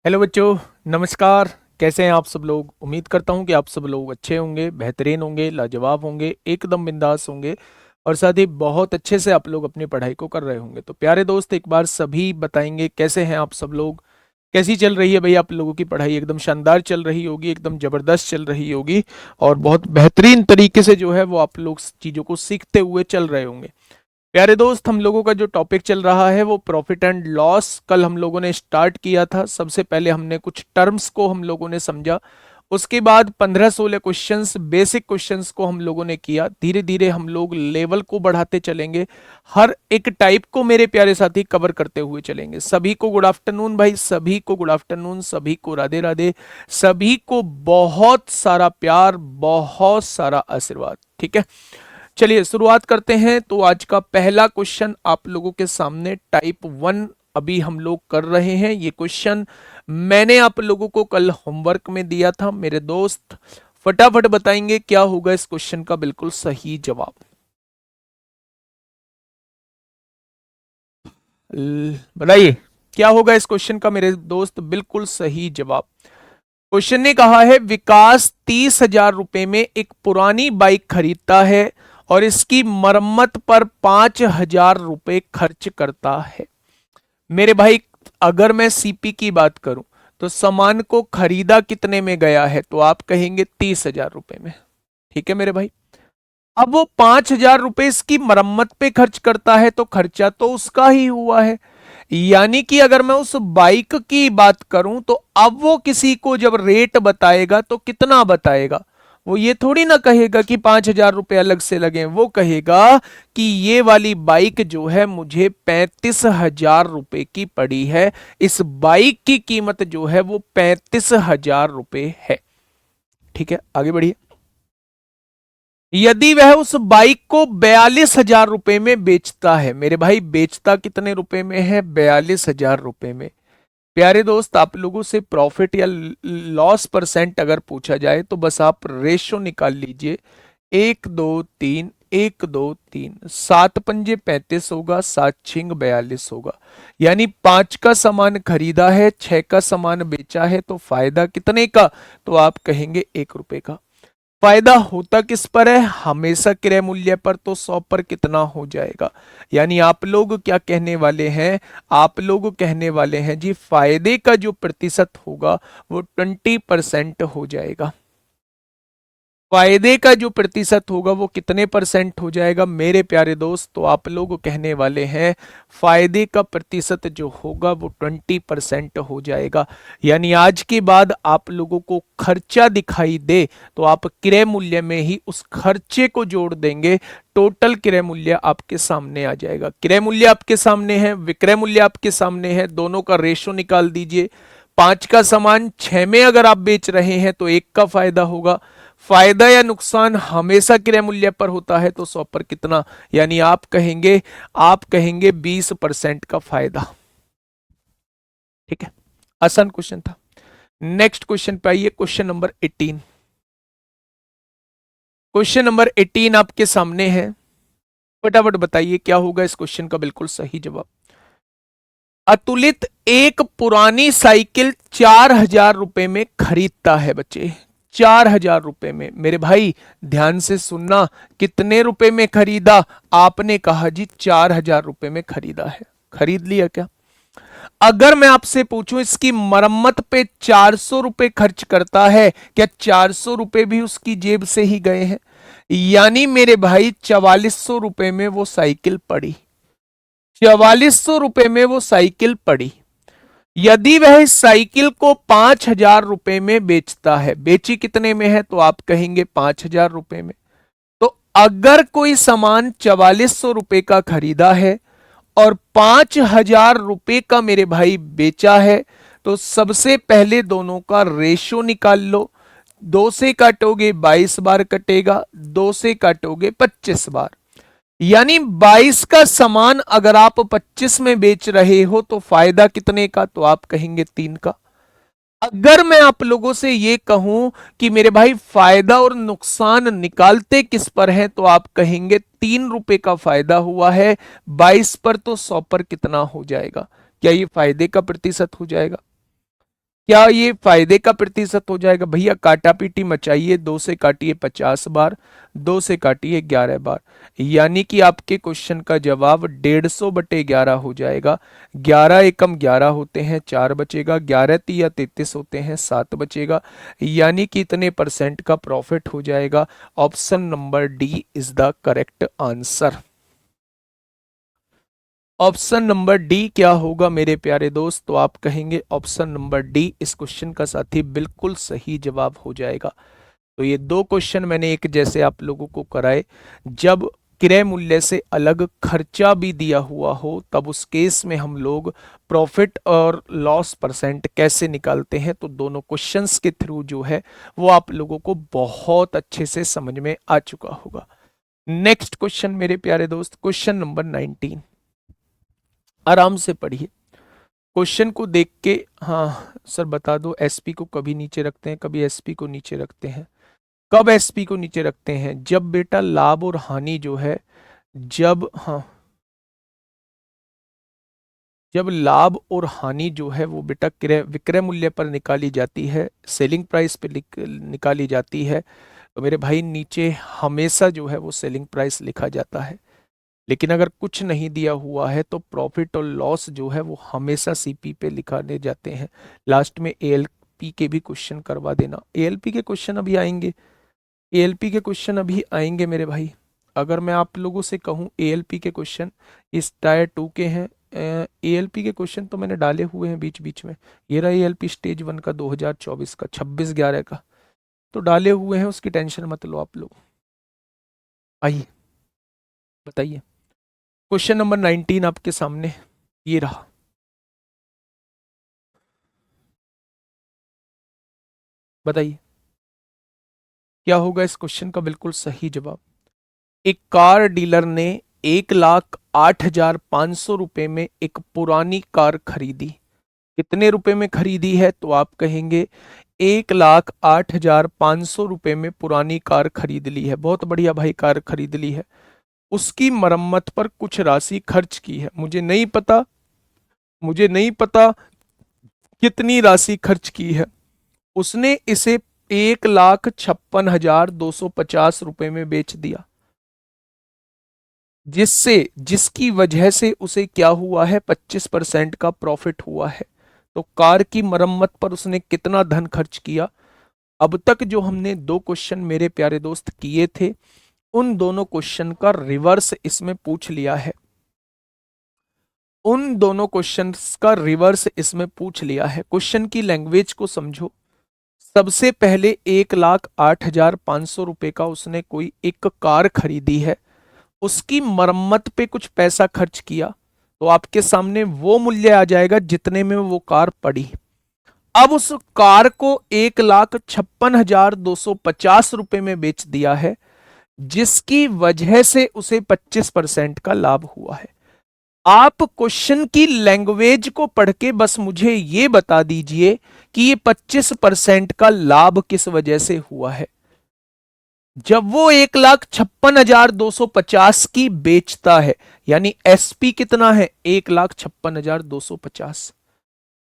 Hello बच्चों, नमस्कार। कैसे हैं आप सब लोग? उम्मीद करता हूं कि आप सब लोग अच्छे होंगे, बेहतरीन होंगे, लाजवाब होंगे, एकदम बिंदास होंगे और साथ ही बहुत अच्छे से आप लोग अपनी पढ़ाई को कर रहे होंगे। तो प्यारे दोस्त, एक बार सभी बताएंगे कैसे हैं आप सब लोग, कैसी चल रही है भाई आप लोगों की पढ़ाई? एकदम शानदार चल रही होगी, एकदम ज़बरदस्त चल रही होगी और बहुत बेहतरीन तरीके से जो है वो आप लोग चीज़ों को सीखते हुए चल रहे होंगे। प्यारे दोस्त, हम लोगों का जो टॉपिक चल रहा है वो प्रॉफिट एंड लॉस कल हम लोगों ने स्टार्ट किया था। सबसे पहले हमने कुछ टर्म्स को हम लोगों ने समझा, उसके बाद 15-16 क्वेश्चंस, बेसिक क्वेश्चंस को हम लोगों ने किया। धीरे धीरे हम लोग लेवल को बढ़ाते चलेंगे, हर एक टाइप को मेरे प्यारे साथी कवर करते हुए चलेंगे। सभी को गुड आफ्टरनून भाई, सभी को गुड आफ्टरनून, सभी को राधे राधे, सभी को बहुत सारा प्यार, बहुत सारा आशीर्वाद। ठीक है, चलिए शुरुआत करते हैं। तो आज का पहला क्वेश्चन आप लोगों के सामने टाइप 1 अभी हम लोग कर रहे हैं। ये क्वेश्चन मैंने आप लोगों को कल होमवर्क में दिया था। मेरे दोस्त फटाफट बताएंगे क्या होगा इस क्वेश्चन का बिल्कुल सही जवाब। बताइए क्या होगा इस क्वेश्चन का मेरे दोस्त बिल्कुल सही जवाब। क्वेश्चन ने कहा है, विकास 30,000 रुपए में एक पुरानी बाइक खरीदता है और इसकी मरम्मत पर 5,000 रुपए खर्च करता है। मेरे भाई, अगर मैं सीपी की बात करूं तो सामान को खरीदा कितने में गया है? तो आप कहेंगे 30,000 रुपए में। ठीक है मेरे भाई, अब वो 5,000 रुपए इसकी मरम्मत पे खर्च करता है तो खर्चा तो उसका ही हुआ है। यानी कि अगर मैं उस बाइक की बात करूं तो अब वो किसी को जब रेट बताएगा तो कितना बताएगा? वो ये थोड़ी ना कहेगा कि 5,000 रुपए अलग से लगे, वो कहेगा कि ये वाली बाइक जो है मुझे 35,000 रुपए की पड़ी है। इस बाइक की कीमत जो है वो 35,000 रुपए है। ठीक है, आगे बढ़िए। यदि वह उस बाइक को 42,000 रुपए में बेचता है, मेरे भाई बेचता कितने रुपए में है? 42,000 रुपए में। प्यारे दोस्त, आप लोगों से प्रॉफिट या लॉस परसेंट अगर पूछा जाए तो बस आप रेशो निकाल लीजिए। 1 2 3, 1 2 3, 7 पंजे 35 होगा, 7 6 42 होगा। यानी 5 का सामान खरीदा है, 6 का सामान बेचा है, तो फायदा कितने का? तो आप कहेंगे 1 रुपए का। फायदा होता किस पर है? हमेशा क्रय मूल्य पर। तो 100 पर कितना हो जाएगा? यानी आप लोग क्या कहने वाले हैं? आप लोग कहने वाले हैं जी फायदे का जो प्रतिशत होगा वो 20% हो जाएगा। फायदे का जो प्रतिशत होगा वो कितने परसेंट हो जाएगा मेरे प्यारे दोस्त? तो आप लोग कहने वाले हैं फायदे का प्रतिशत जो होगा वो 20% हो जाएगा। यानी आज के बाद आप लोगों को खर्चा दिखाई दे तो आप क्रय मूल्य में ही उस खर्चे को जोड़ देंगे, टोटल क्रय मूल्य आपके सामने आ जाएगा। क्रय मूल्य आपके सामने है, विक्रय मूल्य आपके सामने है, दोनों का रेशो निकाल दीजिए। 5 का सामान 6 में अगर आप बेच रहे हैं तो 1 का फायदा होगा। फायदा या नुकसान हमेशा क्रय मूल्य पर होता है, तो 100 पर कितना? यानी आप कहेंगे 20% का फायदा। ठीक है, आसान क्वेश्चन था। नेक्स्ट क्वेश्चन पे आइए, क्वेश्चन नंबर 18। क्वेश्चन नंबर 18 आपके सामने है, फटाफट बताइए क्या होगा इस क्वेश्चन का बिल्कुल सही जवाब। अतुलित एक पुरानी साइकिल 4,000 रुपए में खरीदता है बच्चे। 4,000 रुपए में। मेरे भाई ध्यान से सुनना, कितने रुपए में खरीदा? आपने कहा जी 4,000 रुपए में खरीदा है। खरीद लिया क्या? अगर मैं आपसे पूछूं इसकी मरम्मत पे 400 रुपए खर्च करता है, क्या 400 रुपए भी उसकी जेब से ही गए हैं? यानी मेरे भाई 4,400 रुपए में वो साइकिल पड़ी। 4,400 रुपए में वो साइकिल पड़ी। यदि वह इस साइकिल को 5,000 रुपए में बेचता है, बेची कितने में है? तो आप कहेंगे 5,000 रुपए में। तो अगर कोई सामान 4,400 रुपए का खरीदा है और 5,000 रुपए का मेरे भाई बेचा है, तो सबसे पहले दोनों का रेशो निकाल लो। 2 से काटोगे 22 बार कटेगा, 2 से काटोगे 25 बार। यानी 22 का सामान अगर आप 25 में बेच रहे हो तो फायदा कितने का? तो आप कहेंगे 3 का। अगर मैं आप लोगों से ये कहूं कि मेरे भाई फायदा और नुकसान निकालते किस पर है, तो आप कहेंगे 3 रुपए का फायदा हुआ है 22 पर, तो 100 पर कितना हो जाएगा? क्या ये फायदे का प्रतिशत हो जाएगा? क्या ये फायदे का प्रतिशत हो जाएगा? भैया काटा पीटी मचाइए, 2 से काटिए 50 बार, 2 से काटिए 11 बार, यानी कि आपके क्वेश्चन का जवाब 150/11 हो जाएगा। 11 एकम 11 होते हैं, 4 बचेगा, 11 तिया 33 होते हैं, 7 बचेगा, यानी कि इतने परसेंट का प्रॉफिट हो जाएगा। Option number D is the correct answer. Option number D क्या होगा मेरे प्यारे दोस्त? तो आप कहेंगे ऑप्शन नंबर डी इस क्वेश्चन का साथी बिल्कुल सही जवाब हो जाएगा। तो ये दो क्वेश्चन मैंने एक जैसे आप लोगों को कराए। जब क्रय मूल्य से अलग खर्चा भी दिया हुआ हो तब उस केस में हम लोग प्रॉफिट और लॉस परसेंट कैसे निकालते हैं, तो दोनों क्वेश्चंस के थ्रू जो है वो आप लोगों को बहुत अच्छे से समझ में आ चुका होगा। नेक्स्ट क्वेश्चन मेरे प्यारे दोस्त, क्वेश्चन नंबर 19। आराम से पढ़िए क्वेश्चन को देख के। हाँ सर बता दो, एसपी को कभी नीचे रखते हैं, कभी एसपी को नीचे रखते हैं। कब एसपी को नीचे रखते हैं? जब बेटा लाभ और हानि जो है, जब हाँ जब लाभ और हानि जो है वो बेटा क्रय विक्रय मूल्य पर निकाली जाती है, सेलिंग प्राइस पे निकाली जाती है, तो मेरे भाई नीचे हमेशा जो है वो सेलिंग प्राइस लिखा जाता है। लेकिन अगर कुछ नहीं दिया हुआ है तो प्रॉफिट और लॉस जो है वो हमेशा सीपी पे लिखाने जाते हैं। लास्ट में एएलपी के भी क्वेश्चन करवा देना, एएलपी के क्वेश्चन अभी आएंगे, एएलपी के क्वेश्चन अभी आएंगे मेरे भाई। अगर मैं आप लोगों से कहूँ एएलपी के क्वेश्चन इस टायर 2 के हैं, एएलपी के क्वेश्चन तो मैंने डाले हुए हैं बीच बीच में। ये रहा एएलपी स्टेज 1 का 2024 का 26/11 का, तो डाले हुए हैं, उसकी टेंशन मत लो आप लोग। आइए बताइए, क्वेश्चन नंबर 19 आपके सामने ये रहा। बताइए क्या होगा इस क्वेश्चन का बिल्कुल सही जवाब। एक कार डीलर ने 1,08,500 रुपए में एक पुरानी कार खरीदी। कितने रुपए में खरीदी है? तो आप कहेंगे 1,08,500 रुपए में पुरानी कार खरीद ली है। बहुत बढ़िया भाई, कार खरीद ली है। उसकी मरम्मत पर कुछ राशि खर्च की है। मुझे नहीं पता कितनी राशि खर्च की है। उसने इसे 1,56,250 रुपए में बेच दिया, जिसकी वजह से उसे क्या हुआ है? 25% का प्रॉफिट हुआ है। तो कार की मरम्मत पर उसने कितना धन खर्च किया? अब तक जो हमने दो क्वेश्चन मेरे प्यारे दोस्त किए थे, उन दोनों क्वेश्चन का रिवर्स इसमें पूछ लिया है। उन दोनों क्वेश्चंस का रिवर्स इसमें पूछ लिया है। क्वेश्चन की लैंग्वेज को समझो। सबसे पहले 1,08,500 रुपए का उसने कोई एक कार खरीदी है, उसकी मरम्मत पे कुछ पैसा खर्च किया, तो आपके सामने वो मूल्य आ जाएगा जितने में वो कार पड़ी। अब उस कार को 1,56,250 रुपए में बेच दिया है, जिसकी वजह से उसे 25% का लाभ हुआ है। आप क्वेश्चन की लैंग्वेज को पढ़ के बस मुझे ये बता दीजिए कि ये 25% का लाभ किस वजह से हुआ है। जब वो 1,56,250 की बेचता है, यानी एसपी कितना है? 1,56,250।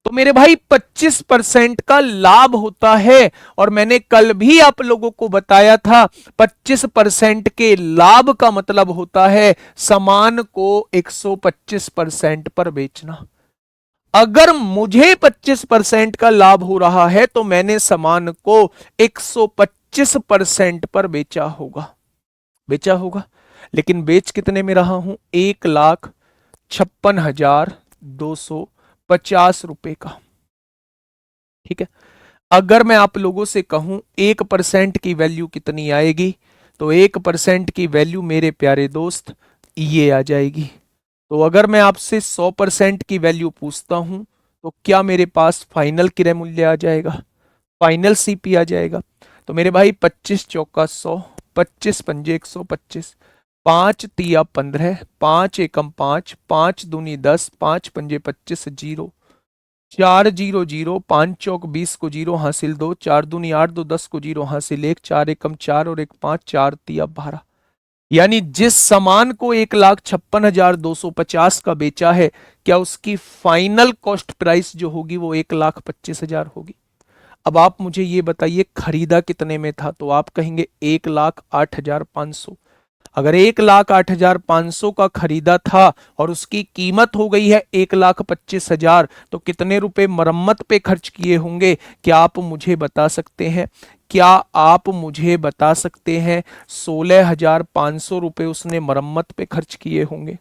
तो मेरे भाई 25% का लाभ होता है। और मैंने कल भी आप लोगों को बताया था 25% के लाभ का मतलब होता है सामान को 125% पर बेचना। अगर मुझे 25% का लाभ हो रहा है तो मैंने सामान को 125% पर बेचा होगा। लेकिन बेच कितने में रहा हूं? 1,56,250 रुपए का। ठीक है। अगर मैं आप लोगों से कहूं 1% की वैल्यू कितनी आएगी, तो 1% की वैल्यू मेरे प्यारे दोस्त ये आ जाएगी। तो अगर मैं आपसे 100% की वैल्यू पूछता हूं तो क्या मेरे पास फाइनल क्रय मूल्य आ जाएगा? फाइनल सीपी आ जाएगा। तो मेरे भाई 25 चौका 100, 25 पंजे 125, 5 तिया 15, 5 एकम 5, 5 दूनी 10, 5 पंजे 25, जीरो, 4 0 0, 5 चौक 20 को जीरो हासिल 2, 4 दूनी 8, 2 10 को जीरो हासिल 1, 4 एकम 4 और 1 5, 4 तिया 12। यानी जिस सामान को 1,56,250 का बेचा है, क्या उसकी फाइनल कॉस्ट प्राइस जो होगी वो 1,25,000 होगी। अब आप मुझे ये बताइए खरीदा कितने में था, तो आप कहेंगे 1,08,500। अगर 1,08,500 का खरीदा था और उसकी कीमत हो गई है 1,25,000, तो कितने रुपए मरम्मत पे खर्च किए होंगे, क्या आप मुझे बता सकते हैं? क्या आप मुझे बता सकते हैं 16,500 रुपए उसने मरम्मत पे खर्च किए होंगे?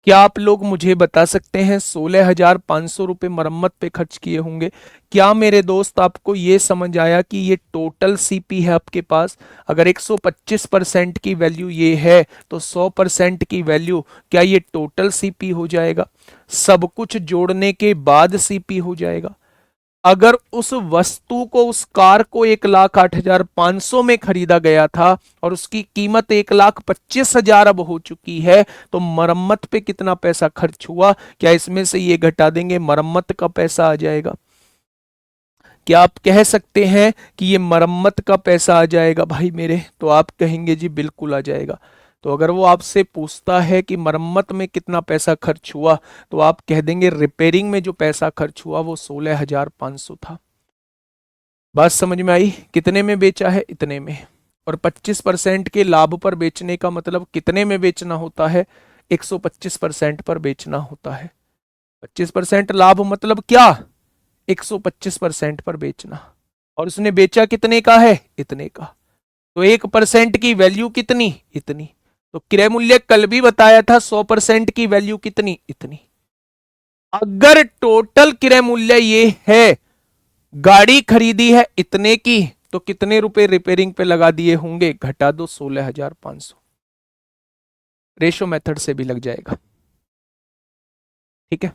क्या आप लोग मुझे बता सकते हैं 16,500 रुपये मरम्मत पे खर्च किए होंगे? क्या मेरे दोस्त आपको ये समझ आया कि ये टोटल सीपी है आपके पास? अगर 125% की वैल्यू ये है तो 100% की वैल्यू, क्या ये टोटल सीपी हो जाएगा? सब कुछ जोड़ने के बाद सीपी हो जाएगा। अगर उस वस्तु को, उस कार को 1,08,500 में खरीदा गया था और उसकी कीमत 1,25,000 अब हो चुकी है, तो मरम्मत पे कितना पैसा खर्च हुआ, क्या इसमें से ये घटा देंगे, मरम्मत का पैसा आ जाएगा? क्या आप कह सकते हैं कि ये मरम्मत का पैसा आ जाएगा भाई मेरे? तो आप कहेंगे जी बिल्कुल आ जाएगा। तो अगर वो आपसे पूछता है कि मरम्मत में कितना पैसा खर्च हुआ, तो आप कह देंगे रिपेयरिंग में जो पैसा खर्च हुआ वो 16,500 था। बात समझ में आई? कितने में बेचा है? इतने में। और 25% के लाभ पर बेचने का मतलब कितने में बेचना होता है? 125% पर बेचना होता है। 25% लाभ मतलब क्या? 125% पर बेचना। और उसने बेचा कितने का है? इतने का। तो 1% की वैल्यू कितनी? इतनी। तो क्रय मूल्य कल भी बताया था 100% की वैल्यू कितनी? इतनी। अगर टोटल क्रय मूल्य ये है, गाड़ी खरीदी है इतने की, तो कितने रुपए रिपेयरिंग पे लगा दिए होंगे? घटा दो 16,500। रेशो मेथड से भी लग जाएगा। ठीक है।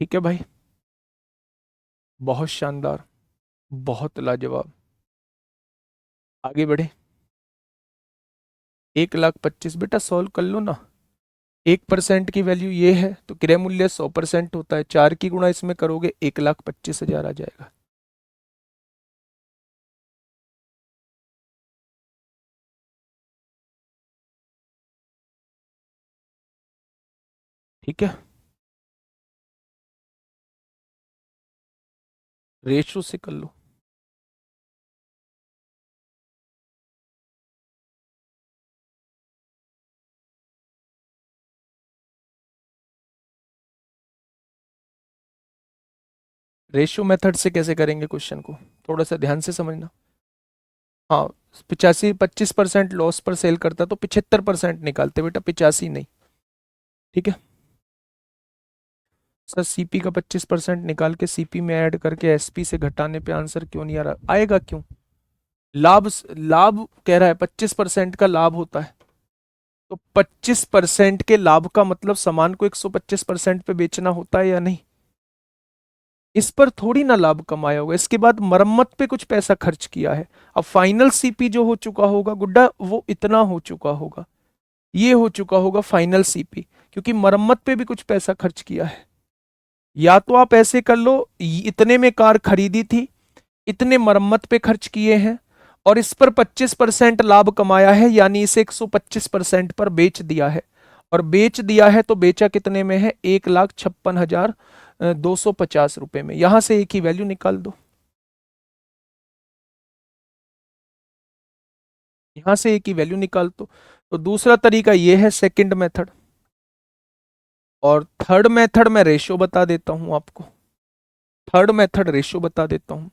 ठीक है भाई, बहुत शानदार, बहुत लाजवाब। आगे बढ़े। 1,25,000 बेटा सॉल्व कर लो ना। 1% की वैल्यू ये है तो क्रय मूल्य 100% होता है, 4 की गुणा इसमें करोगे 1,25,000 आ जाएगा। ठीक है, रेशो से कर लो। रेशियो मेथड से कैसे करेंगे क्वेश्चन को, थोड़ा सा ध्यान से समझना। हाँ, 85, 25% लॉस पर सेल करता तो 75% निकालते बेटा, 85 नहीं। ठीक है सर, सीपी का 25% निकाल के सीपी में ऐड करके एसपी से घटाने पे आंसर क्यों नहीं आ रहा? आएगा क्यों? लाभ, लाभ कह रहा है 25% का लाभ होता है, तो 25% के लाभ का मतलब सामान को 125% पे बेचना होता है या नहीं? इस पर थोड़ी ना लाभ कमाया होगा, इसके बाद मरम्मत पे कुछ पैसा खर्च किया है। अब फाइनल सीपी जो हो चुका होगा गुड्डा, वो इतना हो चुका होगा, ये हो चुका होगा फाइनल सीपी, क्योंकि मरम्मत पे भी कुछ पैसा खर्च किया है। या तो आप ऐसे कर लो, इतने में कार खरीदी थी, इतने मरम्मत पे खर्च किए हैं, और इस पर 25% लाभ कमाया है, यानी इसे 125% पर बेच दिया है। और बेच दिया है तो बेचा कितने में है? 1,56,250 रुपए में। यहां से एक ही वैल्यू निकाल दो, यहां से एक ही वैल्यू निकाल दो। तो दूसरा तरीका ये है सेकंड मेथड, और थर्ड मेथड मैं रेशियो बता देता हूं आपको। थर्ड मेथड रेशियो बता देता हूं।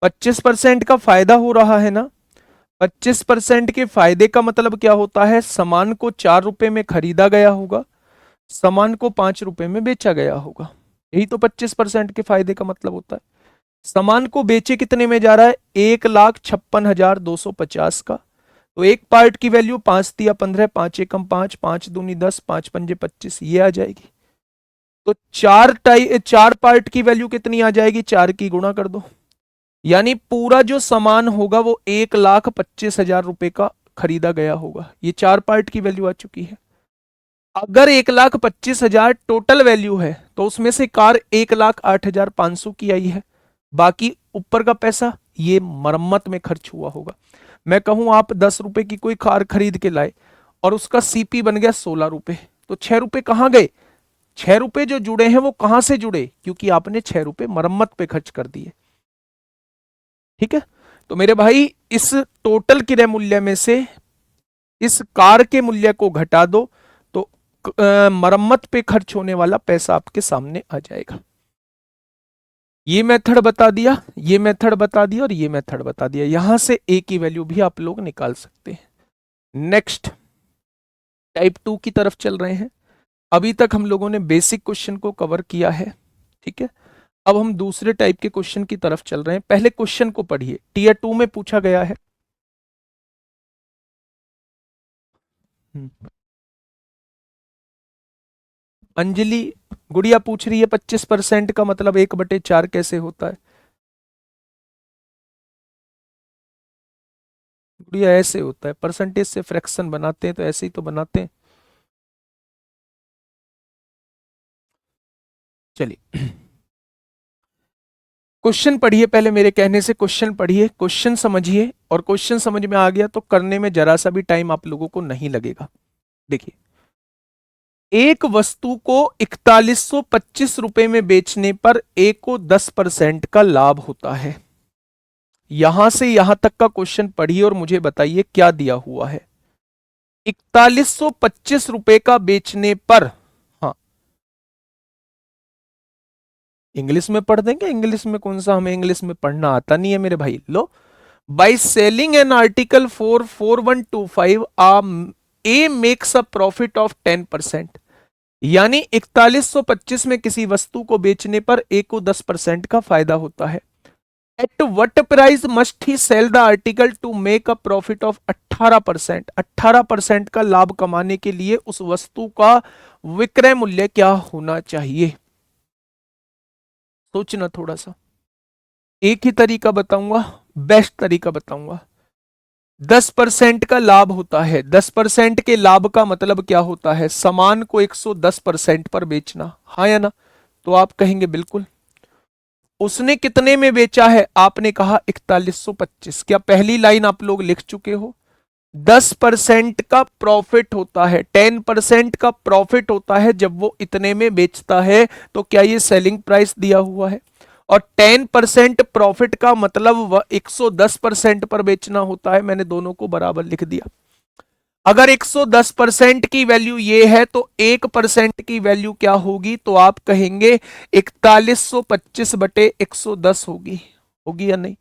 25% का फायदा हो रहा है ना, 25% के फायदे का मतलब क्या होता है? सामान को 4 रुपए में खरीदा गया होगा, सामान को 5 रुपए में बेचा गया होगा। यही तो 25% के फायदे का मतलब होता है। सामान को बेचे कितने में जा रहा है? 1,56,250 का। तो एक पार्ट की वैल्यू 5 × 15, 5 × 5, 5 × 2 = 10, 5 × 5 = 25, ये आ जाएगी। तो चार पार्ट की वैल्यू कितनी आ जाएगी? 4 की गुणा कर दो। यानी पूरा जो सामान होगा वो 1,25,000 रुपए का खरीदा गया होगा। ये 4 पार्ट की वैल्यू आ चुकी है। अगर 1,25,000 टोटल वैल्यू है तो उसमें से कार 1,08,500 की आई है, बाकी ऊपर का पैसा ये मरम्मत में खर्च हुआ होगा। मैं कहूं आप 10 रुपए की कोई कार खरीद के लाए और उसका सीपी बन गया 16 रुपए, तो 6 रुपए कहां गए? 6 रुपए जो जुड़े हैं वो कहां से जुड़े? क्योंकि आपने 6 रुपए मरम्मत पे खर्च कर दिए। ठीक है, तो मेरे भाई इस टोटल क्रय मूल्य में से इस कार के मूल्य को घटा दो तो मरम्मत पे खर्च होने वाला पैसा आपके सामने आ जाएगा। ये मेथड बता दिया, ये मेथड बता दिया और ये मेथड बता दिया। यहां से ए की वैल्यू भी आप लोग निकाल सकते हैं। नेक्स्ट टाइप 2 की तरफ चल रहे हैं। अभी तक हम लोगों ने बेसिक क्वेश्चन को कवर किया है, ठीक है। अब हम दूसरे टाइप के क्वेश्चन की तरफ चल रहे हैं। पहले क्वेश्चन को पढ़िए, टीयर 2 में पूछा गया है। अंजलि गुड़िया पूछ रही है 25% का मतलब 1/4 कैसे होता है? गुड़िया ऐसे होता है, परसेंटेज से फ्रैक्शन बनाते हैं तो ऐसे ही तो बनाते हैं। चलिए क्वेश्चन पढ़िए, पहले मेरे कहने से क्वेश्चन पढ़िए, क्वेश्चन समझिए, और क्वेश्चन समझ में आ गया तो करने में जरा सा भी टाइम आप लोगों को नहीं लगेगा। देखिए, एक वस्तु को 4125 रुपए में बेचने पर ए को 10% का लाभ होता है। यहां से यहां तक का क्वेश्चन पढ़िए और मुझे बताइए क्या दिया हुआ है। 4125 रुपए का बेचने पर, हाँ इंग्लिश में पढ़ देंगे, इंग्लिश में कौन सा, हमें इंग्लिश में पढ़ना आता नहीं है मेरे भाई। लो, by selling an article for 4125 A makes a profit of 10%। यानी 4125 में किसी वस्तु को बेचने पर ए को 10% का फायदा होता है। At what price must he sell the article to make a profit of 18%। 18% का लाभ कमाने के लिए उस वस्तु का विक्रय मूल्य क्या होना चाहिए? सोचना थोड़ा सा। एक ही तरीका बताऊंगा, बेस्ट तरीका बताऊंगा। 10% का लाभ होता है। 10% के लाभ का मतलब क्या होता है? सामान को 110% पर बेचना, हाँ या ना? तो आप कहेंगे बिल्कुल। उसने कितने में बेचा है? आपने कहा 4125। क्या पहली लाइन आप लोग लिख चुके हो? 10% का प्रॉफिट होता है, 10% का प्रॉफिट होता है जब वो इतने में बेचता है। तो क्या ये सेलिंग प्राइस दिया हुआ है? और 10% प्रॉफिट का मतलब 110% पर बेचना होता है। मैंने दोनों को बराबर लिख दिया। अगर 110% की वैल्यू ये है तो 1% की वैल्यू क्या होगी? तो आप कहेंगे 4125/110 होगी। होगी या नहीं?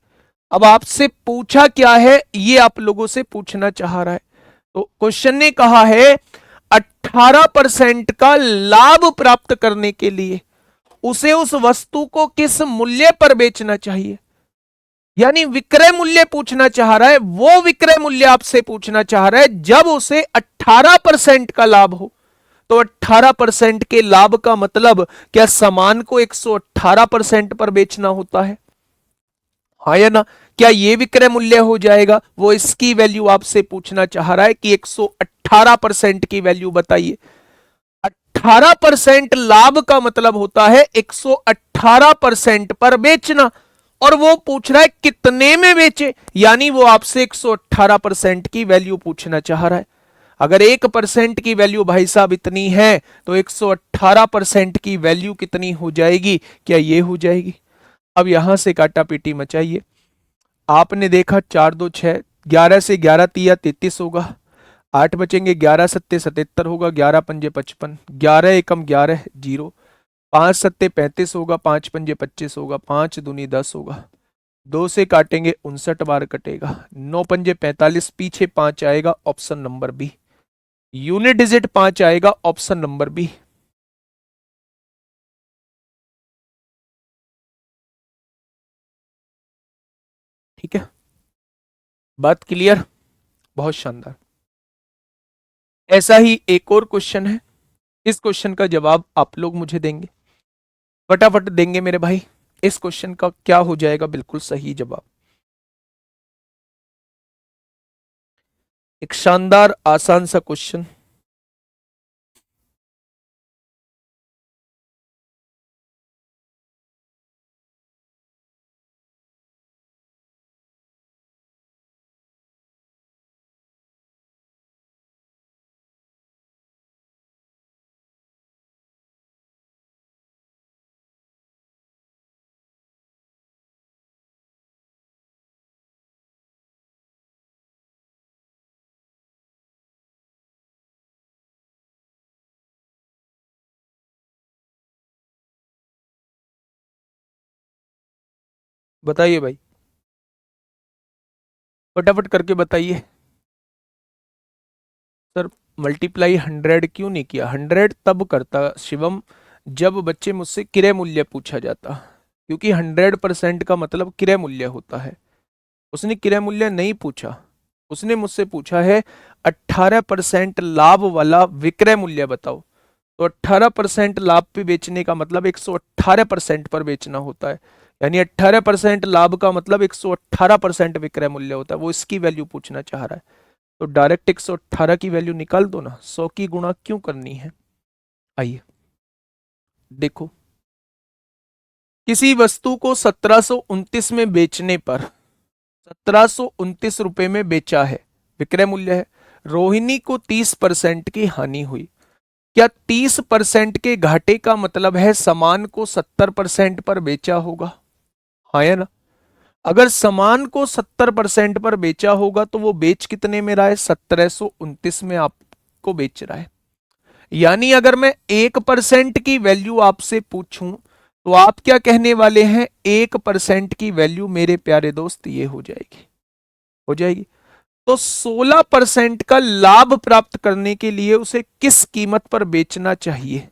अब आपसे पूछा क्या है, ये आप लोगों से पूछना चाह रहा है। तो क्वेश्चन ने कहा है 18% का लाभ प्राप्त करने के लिए उसे उस वस्तु को किस मूल्य पर बेचना चाहिए। यानी विक्रय मूल्य पूछना चाह रहा है, वो विक्रय मूल्य आपसे पूछना चाह रहा है जब उसे 18% का लाभ हो। तो 18% के लाभ का मतलब क्या सामान को 118% पर बेचना होता है, हाँ या ना? क्या ये विक्रय मूल्य हो जाएगा? वो इसकी वैल्यू आपसे पूछना चाह रहा है कि 118% की वैल्यू बताइए। 18% लाभ का मतलब होता है 118% पर बेचना, और वो पूछ रहा है कितने में बेचे, यानी वो आपसे 118% की वैल्यू पूछना चाह रहा है। अगर 1% की वैल्यू भाई साहब इतनी है तो 118% की वैल्यू कितनी हो जाएगी? क्या ये हो जाएगी? अब यहां से काटा पीटी मचाइए। आपने देखा 4 2 6, 11 से 11 तिया 33 होगा, 8 बचेंगे, 11 सत्ते 77 होगा, 11 पंजे 55, 11 एकम 11 जीरो, 5 सत्ते 35 होगा, 5 पंजे 25 होगा, 5 दूनी 10 होगा, 2 से काटेंगे 59 बार कटेगा, 9 पंजे 45, पीछे 5 आएगा, option number B. Unit digit 5 आएगा, ऑप्शन नंबर बी। ठीक है, बात क्लियर? बहुत शानदार। ऐसा ही एक और क्वेश्चन है, इस क्वेश्चन का जवाब आप लोग मुझे देंगे, फटाफट देंगे मेरे भाई। इस क्वेश्चन का क्या हो जाएगा बिल्कुल सही जवाब? एक शानदार आसान सा क्वेश्चन। बताइए भाई, फटाफट करके बताइए। सर मल्टीप्लाई 100 क्यों नहीं किया? 100 तब करता शिवम जब बच्चे मुझसे क्रय मूल्य पूछा जाता, क्योंकि 100% का मतलब क्रय मूल्य होता है। उसने क्रय मूल्य नहीं पूछा, उसने मुझसे पूछा है 18% लाभ वाला विक्रय मूल्य बताओ। तो 18% लाभ पे बेचने का मतलब 118% पर बेचना होता है, यानी 18% लाभ का मतलब 118% विक्रय मूल्य होता है। वो इसकी वैल्यू पूछना चाह रहा है, तो डायरेक्ट 118 की वैल्यू निकाल दो ना, 100 की गुणा क्यों करनी है? आइए देखो, किसी वस्तु को 1729 में बेचने पर 1729 रुपए में बेचा है, विक्रय मूल्य है। रोहिणी को 30% की हानि हुई। क्या 30% के घाटे का मतलब है सामान को 70% पर बेचा होगा? हाँ या ना? अगर सामान को 70% पर बेचा होगा तो वो बेच कितने में रहा है? 1729 में आपको बेच रहा है। यानी अगर मैं 1% की वैल्यू आपसे पूछूं तो आप क्या कहने वाले हैं? 1% की वैल्यू मेरे प्यारे दोस्त ये हो जाएगी, हो जाएगी। तो 16% का लाभ प्राप्त करने के लिए उसे किस कीमत पर बेचना चाहिए?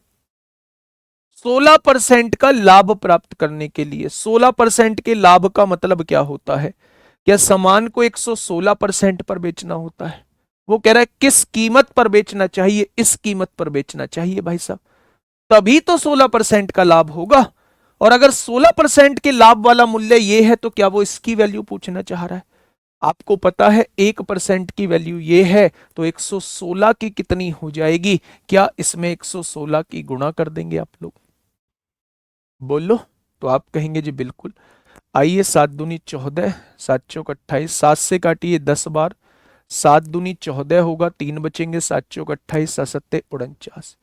16% का लाभ प्राप्त करने के लिए, 16% के लाभ का मतलब क्या होता है? क्या सामान को 116% पर बेचना होता है? वो कह रहा है किस कीमत पर बेचना चाहिए, इस कीमत पर बेचना चाहिए भाई साहब, तभी तो 16% का लाभ होगा। और अगर 16% के लाभ वाला मूल्य ये है तो क्या वो इसकी वैल्यू पूछना चाह रहा है? आपको पता है 1% की वैल्यू ये है, तो 116 की कितनी हो जाएगी? क्या इसमें 116 की गुणा कर देंगे आप लोग? बोलो। तो आप कहेंगे जी बिल्कुल। आइए, 7 दूनी 14, 7 चौक 28, 7 से काटिए 10 बार, 7 दूनी 14 होगा, 3 बचेंगे, 7 चौक 28, 7 सत्ते 49।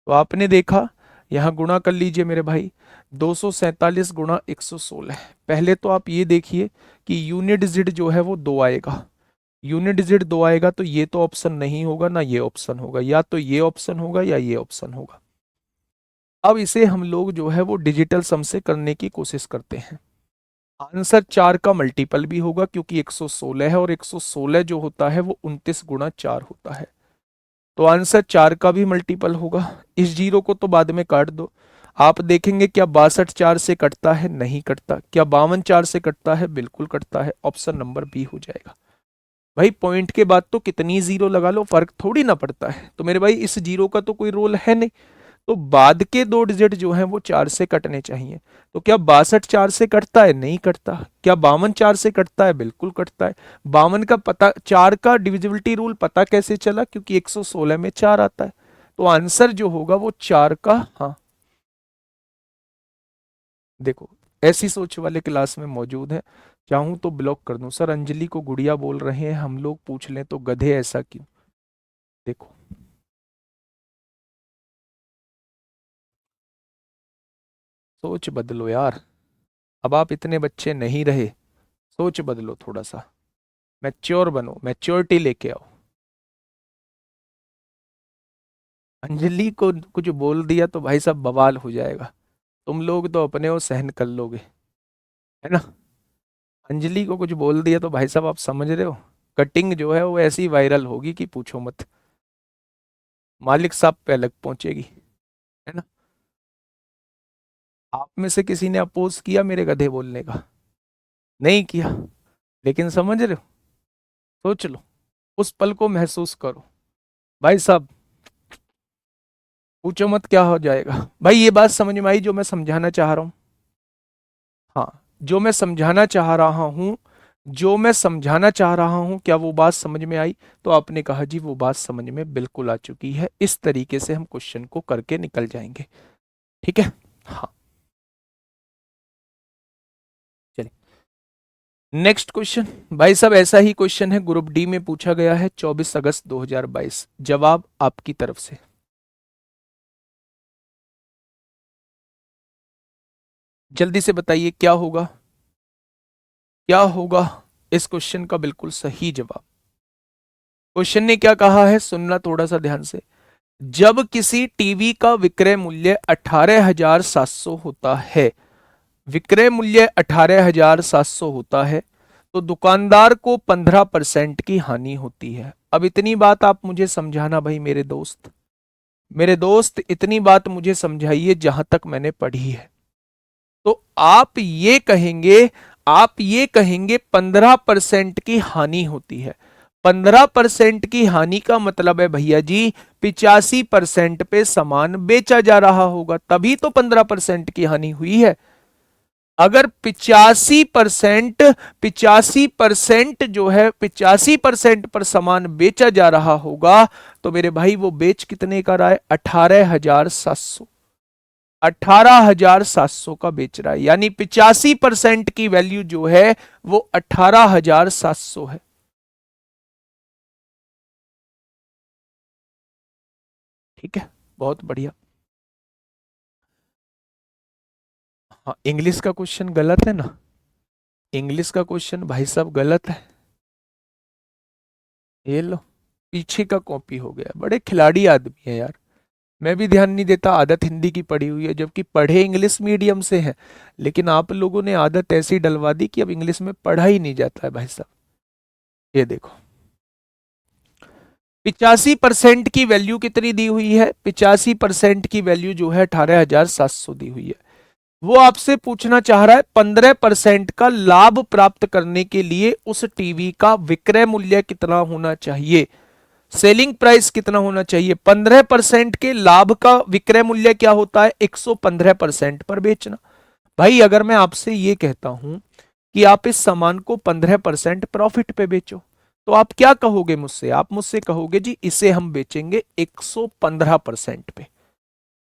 तो आपने देखा, यहां गुणा कर लीजिए मेरे भाई, 247 गुणा 116। पहले तो आप ये देखिए कि यूनिट डिजिट जो है वो 2 आएगा, यूनिट डिजिट 2 आएगा, तो ये तो ऑप्शन नहीं होगा ना ये ऑप्शन होगा, या तो ये ऑप्शन होगा या ये ऑप्शन होगा। अब इसे हम लोग जो है वो डिजिटल सम से करने की कोशिश करते हैं। आंसर 4 का मल्टीपल भी होगा, क्योंकि 116 है और 116 जो होता है वो 29 गुणा 4 होता है, तो आंसर 4 का भी मल्टीपल होगा। इस जीरो को तो बाद में काट दो। आप देखेंगे क्या 62 4 से कटता है? नहीं कटता। क्या 52 4 से कटता है? बिल्कुल कटता है। ऑप्शन नंबर बी हो जाएगा। भाई पॉइंट के बाद तो कितनी जीरो लगा लो फर्क थोड़ी ना पड़ता है, तो मेरे भाई इस जीरो का तो कोई रोल है नहीं। तो बाद के 2 डिजिट जो हैं वो 4 से कटने चाहिए। तो क्या 62 4 से कटता है? नहीं कटता। क्या 52 4 से कटता है? बिल्कुल कटता है। 52 का पता, 4 का डिविजिबिलिटी रूल पता कैसे चला? क्योंकि 116 में 4 आता है। तो आंसर जो होगा वो 4 का, हाँ। देखो, ऐसी सोच वाले क्लास में मौजूद है, चाहूं तो ब्लॉक कर दूं। सर अंजलि को गुड़िया बोल रहे हैं हम लोग, पूछ लें तो गधे ऐसा क्यों? देखो, सोच बदलो यार। अब आप इतने बच्चे नहीं रहे, सोच बदलो थोड़ा सा, मैच्योर बनो, मैच्योरिटी लेके आओ। अंजलि को कुछ बोल दिया तो भाई साहब बवाल हो जाएगा। तुम लोग तो अपने वो सहन कर लोगे, है ना? अंजलि को कुछ बोल दिया तो भाई साहब आप समझ रहे हो, कटिंग जो है वो ऐसी वायरल होगी कि पूछो मत। मालिक साहब पे अलग पहुंचेगी, है ना? आप में से किसी ने अपोज किया मेरे गधे बोलने का? नहीं किया। लेकिन समझ रहे हो, सोच लो, उस पल को महसूस करो। भाई साहब पूछो मत क्या हो जाएगा। भाई ये बात समझ में आई जो मैं समझाना चाह रहा हूँ? हाँ, जो मैं समझाना चाह रहा हूँ, जो मैं समझाना चाह रहा हूँ, क्या वो बात समझ में आई? तो आपने कहा जी वो बात समझ में बिल्कुल आ चुकी है। इस तरीके से हम क्वेश्चन को करके निकल जाएंगे, ठीक है? हाँ, चलिए नेक्स्ट क्वेश्चन। भाई साहब ऐसा ही क्वेश्चन है, ग्रुप डी में पूछा गया है, 24 अगस्त 2022। जवाब आपकी तरफ से। जल्दी से बताइए क्या होगा, क्या होगा इस क्वेश्चन का बिल्कुल सही जवाब। क्वेश्चन ने क्या कहा है, सुनना थोड़ा सा ध्यान से। जब किसी टीवी का विक्रय मूल्य 18,700 होता है, विक्रय मूल्य 18,700 होता है, तो दुकानदार को 15% की हानि होती है। अब इतनी बात आप मुझे समझाना भाई मेरे दोस्त इतनी बात मुझे समझाइए जहां तक मैंने पढ़ी है। तो आप ये कहेंगे 15% की हानि होती है। 15% की हानि का मतलब है भैया जी 85% पे सामान बेचा जा रहा होगा, तभी तो 15% की हानि हुई है। अगर 85% जो है 85% पर सामान बेचा जा रहा होगा, तो मेरे भाई वो बेच कितने का रहा है? 18,700। 18,700 का बेच रहा है, यानी 85% की वैल्यू जो है वो 18,700 है। ठीक है, बहुत बढ़िया। हाँ, इंग्लिश का क्वेश्चन गलत है ना? इंग्लिश का क्वेश्चन भाई साहब गलत है। ये लो, पीछे का कॉपी हो गया। बड़े खिलाड़ी आदमी है यार। मैं भी ध्यान नहीं देता, आदत हिंदी की पड़ी हुई है, जबकि पढ़े इंग्लिश मीडियम से है। लेकिन आप लोगों ने आदत ऐसी डलवा दी कि अब इंग्लिश में पढ़ा ही नहीं जाता है भाई साहब। ये देखो, 85% की वैल्यू कितनी दी हुई है? 85% की वैल्यू जो है 18,700 दी हुई है। वो आपसे पूछना चाह रहा है 15% का लाभ प्राप्त करने के लिए उस टीवी का विक्रय मूल्य कितना होना चाहिए, सेलिंग प्राइस कितना होना चाहिए। 15% के लाभ का विक्रय मूल्य क्या होता है? 115% पर बेचना। भाई अगर मैं आपसे ये कहता हूं कि आप इस सामान को 15% प्रॉफिट पे बेचो, तो आप क्या कहोगे मुझसे? आप मुझसे कहोगे जी इसे हम बेचेंगे 115% पे,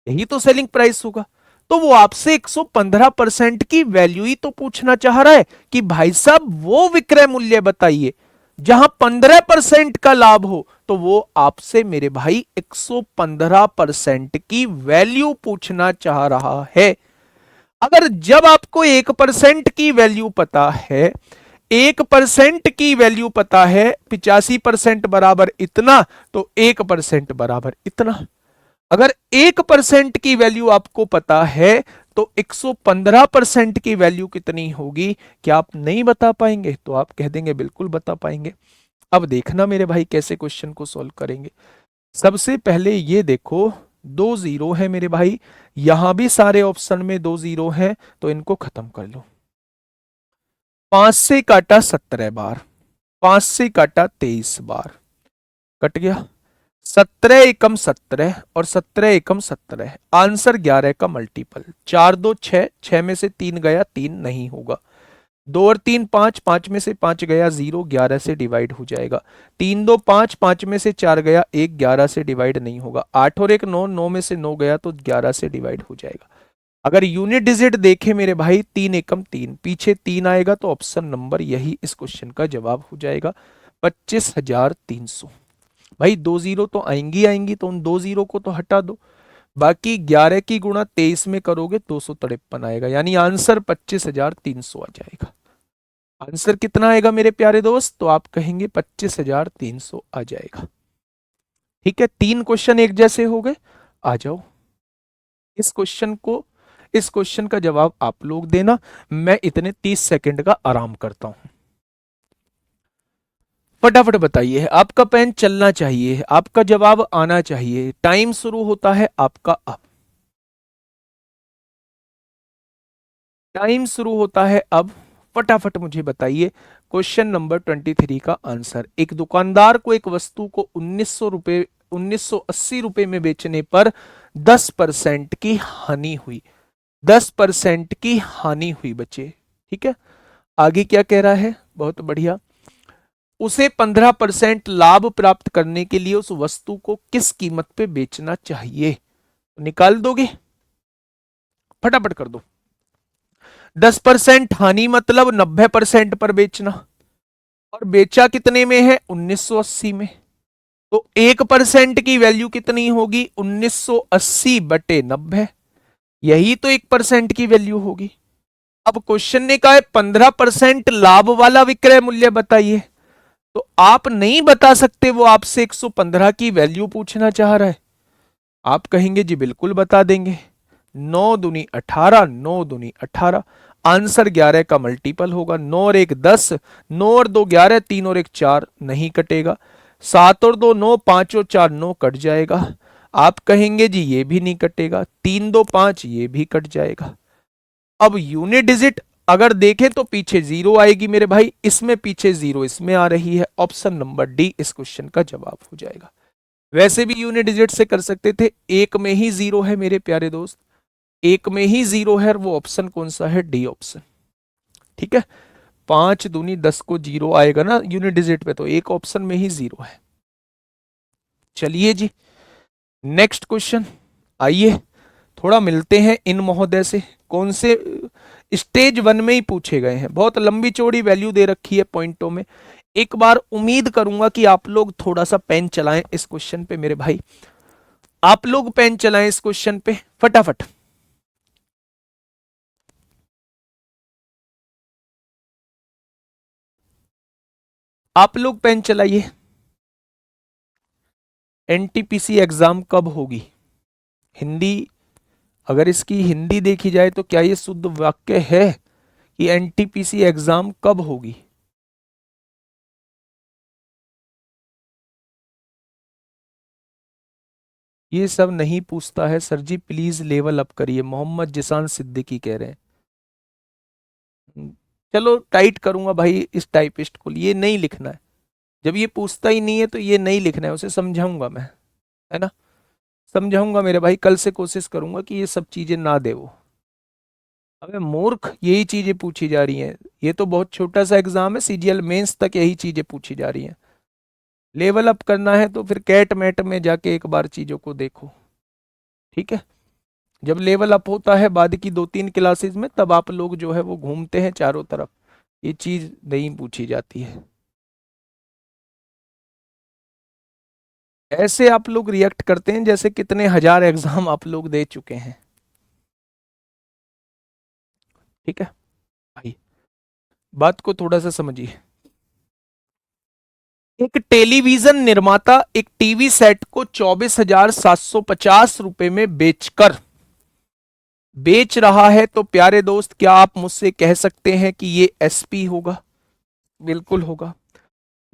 यही तो सेलिंग प्राइस होगा। तो वो आपसे 115% की वैल्यू ही तो पूछना चाह रहा है कि भाई साहब वो विक्रय मूल्य बताइए जहां 15% का लाभ हो। तो वो आपसे मेरे भाई 115% की वैल्यू पूछना चाह रहा है। अगर जब आपको 1% की वैल्यू पता है, 1% की वैल्यू पता है, 85% बराबर इतना, तो 1% बराबर इतना। अगर 1% की वैल्यू आपको पता है, तो 115% की वैल्यू कितनी होगी? क्या आप नहीं बता पाएंगे? तो आप कह देंगे बिल्कुल बता पाएंगे। अब देखना मेरे भाई कैसे क्वेश्चन को सॉल्व करेंगे। सबसे पहले ये देखो, दो जीरो है मेरे भाई, यहां भी सारे ऑप्शन में दो जीरो है, तो इनको खत्म कर लो। 5 से काटा 17 बार, 5 से काटा 23 बार, कट गया। 17 एकम 17 और 17 एकम 17, आंसर 11 का मल्टीपल। 4 2 6, 6 में से 3 गया, 3 नहीं होगा। 2 और 3 5, 5 में से 5 गया 0, 11 से डिवाइड हो जाएगा। 3 2 5, 5 में से 4 गया 1, 11 से डिवाइड नहीं होगा। 8 और 1 9, 9 में से 9 गया तो 11 से डिवाइड हो जाएगा। अगर यूनिट डिजिट देखे मेरे भाई, 3 एकम 3, पीछे 3 आएगा तो ऑप्शन नंबर यही इस क्वेश्चन का जवाब हो जाएगा, 25,300। भाई दो जीरो तो आएंगी, तो उन दो जीरो को तो हटा दो। बाकी 11 की गुणा 23 में करोगे 253 आएगा, यानी आंसर 25,300 आ जाएगा। आंसर कितना आएगा मेरे प्यारे दोस्त? तो आप कहेंगे 25,300 आ जाएगा। ठीक है, 3 क्वेश्चन एक जैसे हो गए। आ जाओ, इस क्वेश्चन को इस क्वेश्चन का जवाब आप लोग देना, मैं इतने 30 सेकंड का आराम करता हूं। फटाफट बताइए, आपका पेन चलना चाहिए, आपका जवाब आना चाहिए। टाइम शुरू होता है आपका अब। टाइम शुरू होता है अब। फटाफट मुझे बताइए क्वेश्चन नंबर 23 का आंसर। एक दुकानदार को एक वस्तु को 1980 रुपए में बेचने पर 10% की हानि हुई। 10% की हानि हुई बच्चे। ठीक है, आगे क्या कह रहा है? बहुत बढ़िया। उसे 15% लाभ प्राप्त करने के लिए उस वस्तु को किस कीमत पे बेचना चाहिए? निकाल दोगे? फटाफट कर दो। 10% हानि मतलब 90% पर बेचना, और बेचा कितने में है? 1980 में। तो 1% की वैल्यू कितनी होगी? 1980 बटे 90, यही तो 1% की वैल्यू होगी। अब क्वेश्चन ने कहा है 15% लाभ वाला विक्रय मूल्य बताइए, तो आप नहीं बता सकते, वो आपसे 115 की वैल्यू पूछना चाह रहा है। आप कहेंगे जी बिल्कुल बता देंगे। 9 दूनी 18, 9 दूनी 18, आंसर 11 का मल्टीपल होगा। 9 और 1 10, 9 और 2 11, 3 और 1 4, नहीं कटेगा। 7 और 2 9, 5 और 4 9, कट जाएगा। आप कहेंगे जी ये भी नहीं कटेगा। 3 2 5, ये भी कट जाएगा। अब यूनिट डिजिट अगर देखें तो पीछे जीरो आएगी मेरे भाई, इसमें पीछे जीरो इसमें आ रही है। ऑप्शन नंबर डी इस क्वेश्चन का जवाब हो जाएगा। वैसे भी यूनिट डिजिट से कर सकते थे, एक में ही जीरो है मेरे प्यारे दोस्त, एक में ही जीरो है, और वो ऑप्शन कौन सा है? D option. ठीक है, 5 दूनी 10 को जीरो आएगा ना यूनिट डिजिट पे, तो एक ऑप्शन में ही जीरो है। चलिए जी, नेक्स्ट क्वेश्चन। आइए थोड़ा मिलते हैं इन महोदय से, कौन से स्टेज 1 में ही पूछे गए हैं। बहुत लंबी चौड़ी वैल्यू दे रखी है पॉइंटों में। एक बार उम्मीद करूंगा कि आप लोग थोड़ा सा पेन चलाएं इस क्वेश्चन पे मेरे भाई, आप लोग पेन चलाएं इस क्वेश्चन पे फटाफट। आप लोग पेन चलाइए। एनटीपीसी एग्जाम कब होगी? हिंदी, अगर इसकी हिंदी देखी जाए तो क्या ये शुद्ध वाक्य है कि एनटीपीसी एग्जाम कब होगी? ये सब नहीं पूछता है sir ji, please level up करिए, मोहम्मद जिसान सिद्दीकी कह रहे हैं। चलो टाइट करूंगा भाई इस टाइपिस्ट को, ये नहीं लिखना है। जब ये पूछता ही नहीं है तो ये नहीं लिखना है, उसे समझाऊंगा मैं, है ना, समझाऊंगा मेरे भाई। कल से कोशिश करूंगा कि ये सब चीजें ना दे वो। अबे मूर्ख, यही चीजें पूछी जा रही हैं। ये तो बहुत छोटा सा एग्जाम है, सीजीएल मेंस तक यही चीजें पूछी जा रही हैं। लेवल अप करना है तो फिर कैट मैट में जाके एक बार चीजों को देखो। ठीक है, जब लेवल अप होता है बाद की 2 3 क्लासेस में, तब आप लोग जो है वो घूमते हैं चारों तरफ, ये चीज नहीं पूछी जाती है। ऐसे आप लोग रिएक्ट करते हैं जैसे कितने हजार एग्जाम आप लोग दे चुके हैं। ठीक है भाई, बात को थोड़ा सा समझिए। एक टेलीविजन निर्माता एक टीवी सेट को 24,750 रुपए में बेच रहा है, तो प्यारे दोस्त क्या आप मुझसे कह सकते हैं कि ये एसपी होगा? बिल्कुल होगा।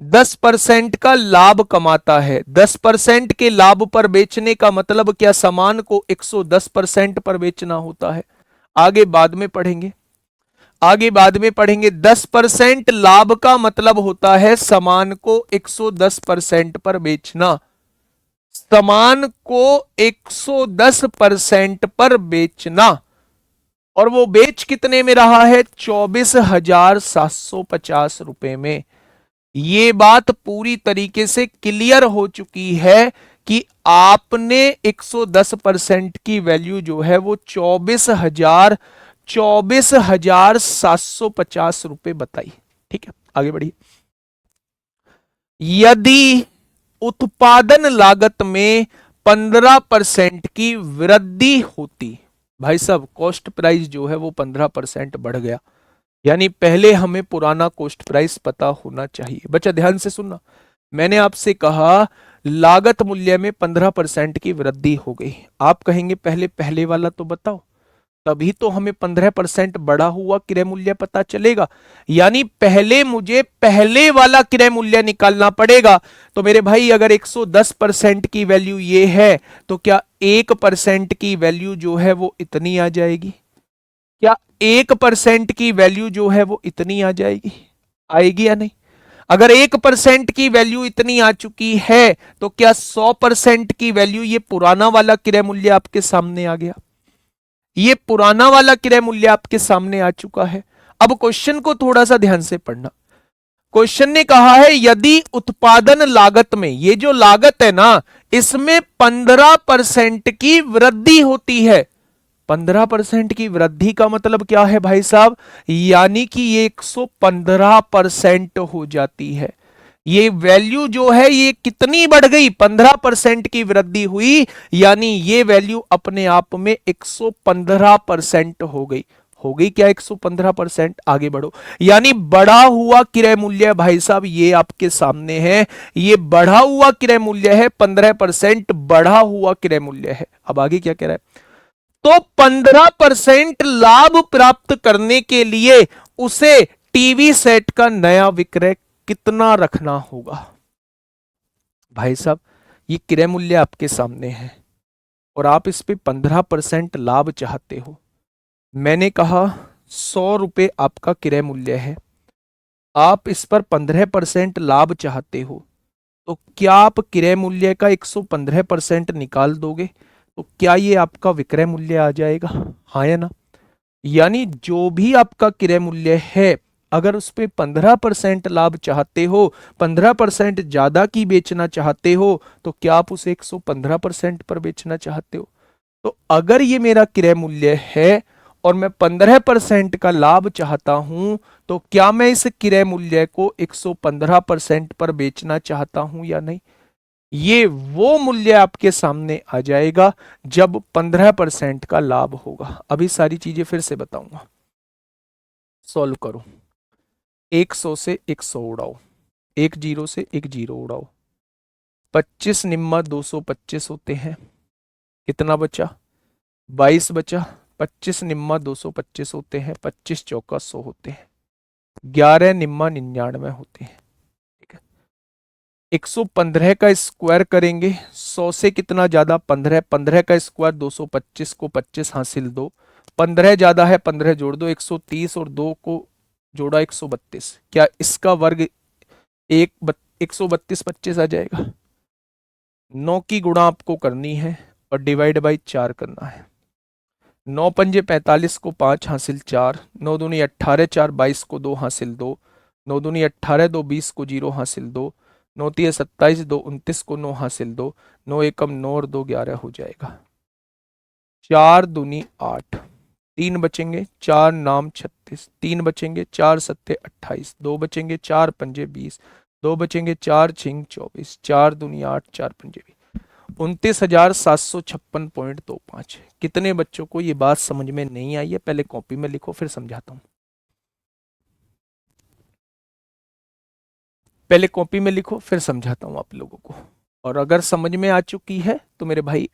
10% का लाभ कमाता है। 10% के लाभ पर बेचने का मतलब क्या सामान को 110% पर बेचना होता है? आगे बाद में पढ़ेंगे, आगे बाद में पढ़ेंगे। 10% लाभ का मतलब होता है सामान को 110% पर बेचना। सामान को 110% पर बेचना, और वो बेच कितने में रहा है? 24,750 रुपए में। ये बात पूरी तरीके से क्लियर हो चुकी है कि आपने 110% की वैल्यू जो है वो 24,750 रुपए बताई। ठीक है, आगे बढ़िए। यदि उत्पादन लागत में 15% की वृद्धि होती, भाई साहब कॉस्ट प्राइस जो है वो 15% बढ़ गया, यानी पहले हमें पुराना कॉस्ट प्राइस पता होना चाहिए। बच्चा ध्यान से सुनना, मैंने आपसे कहा लागत मूल्य में 15% की वृद्धि हो गई। आप कहेंगे पहले पहले वाला तो बताओ, तभी तो हमें 15% बढ़ा हुआ क्रय मूल्य पता चलेगा। यानी पहले मुझे पहले वाला क्रय मूल्य निकालना पड़ेगा। तो मेरे भाई अगर 110% की वैल्यू ये है, तो क्या 1% की वैल्यू जो है वो इतनी आ जाएगी? क्या 1% की वैल्यू जो है वो इतनी आ जाएगी? आएगी या नहीं? अगर 1% की वैल्यू इतनी आ चुकी है, तो क्या 100% की वैल्यू, ये पुराना वाला क्रय मूल्य आपके सामने आ गया? ये पुराना वाला क्रय मूल्य आपके सामने आ चुका है। अब क्वेश्चन को थोड़ा सा ध्यान से पढ़ना। क्वेश्चन ने कहा है यदि उत्पादन लागत में, ये जो लागत है ना, इसमें 15% की वृद्धि होती है। 15% की वृद्धि का मतलब क्या है भाई साहब? यानी कि ये 115% हो जाती है। ये वैल्यू जो है ये कितनी बढ़ गई? 15% की वृद्धि हुई, यानी ये वैल्यू अपने आप में 115% हो गई। हो गई क्या 115%? आगे बढ़ो। यानी बढ़ा हुआ क्रय मूल्य भाई साहब ये आपके सामने है, ये बढ़ा हुआ क्रय मूल्य है, 15% बढ़ा हुआ क्रय मूल्य है। अब आगे क्या कह रहा है? तो 15% लाभ प्राप्त करने के लिए उसे टीवी सेट का नया विक्रय कितना रखना होगा? भाई साहब, ये क्रय मूल्य आपके सामने है और आप इस पे 15% लाभ चाहते हो। मैंने कहा 100 रुपए आपका क्रय मूल्य है, आप इस पर 15% लाभ चाहते हो, तो क्या आप क्रय मूल्य का 115% निकाल दोगे? तो क्या ये आपका विक्रय मूल्य आ जाएगा? हाँ या ना? यानी जो भी आपका क्रय मूल्य है, अगर उस पे 15% लाभ चाहते हो, 15% ज्यादा की बेचना चाहते हो, तो क्या आप उसे 115% पर बेचना चाहते हो? तो अगर ये मेरा क्रय मूल्य है और मैं 15% का लाभ चाहता हूं, तो क्या मैं इस क्रय मूल्य को 115% पर बेचना चाहता हूं या नहीं? ये वो मूल्य आपके सामने आ जाएगा जब 15% का लाभ होगा। अभी सारी चीजें फिर से बताऊंगा, सॉल्व करो। 100 से 100 उड़ाओ, 10 से 10 उड़ाओ, 25 निम्मा 225 होते हैं, कितना बचा? 22 बचा। 25 निम्मा 225 होते हैं, 25 चौका 100 होते हैं, 11 निम्मा 99 होते हैं। ठीक है, 115 का स्क्वायर करेंगे, 100 से कितना ज्यादा? 15, 15 का स्क्वायर 225 को 25 हासिल 2, 15 ज्यादा है 15 जोड़ दो, 130 और 2 को जोड़ा 132। क्या इसका वर्ग 132 25 आ जाएगा? 9 की गुणा आपको करनी है और डिवाइड बाई 4 करना है। 9 पंजे 45 को 5 हासिल 4, 9 दूनी 18, 4 22 को 2 हासिल 2, 9 दूनी 18, 2 20 को 0 हासिल 2, 9 तीय 27, 2 29 को 9 हासिल 2, 9 एकम 9 और 2 11 हो जाएगा। 4 दूनी 8, 3 बचेंगे, 4 नाम 36, 3 बचेंगे, 4 सत्ते 28, 2 बचेंगे, 4 पंजे 20, 2 बचेंगे, 4 छिंग 24, 4 दूनी 8, 4 पंजे 20, 29,756.25। कितने बच्चों को ये बात समझ में नहीं आई है? पहले कॉपी में लिखो, फिर समझाता हूं। पहले कॉपी में लिखो, फिर समझाता हूं आप लोगों को। और अगर समझ में आ चुकी है तो मेरे भाई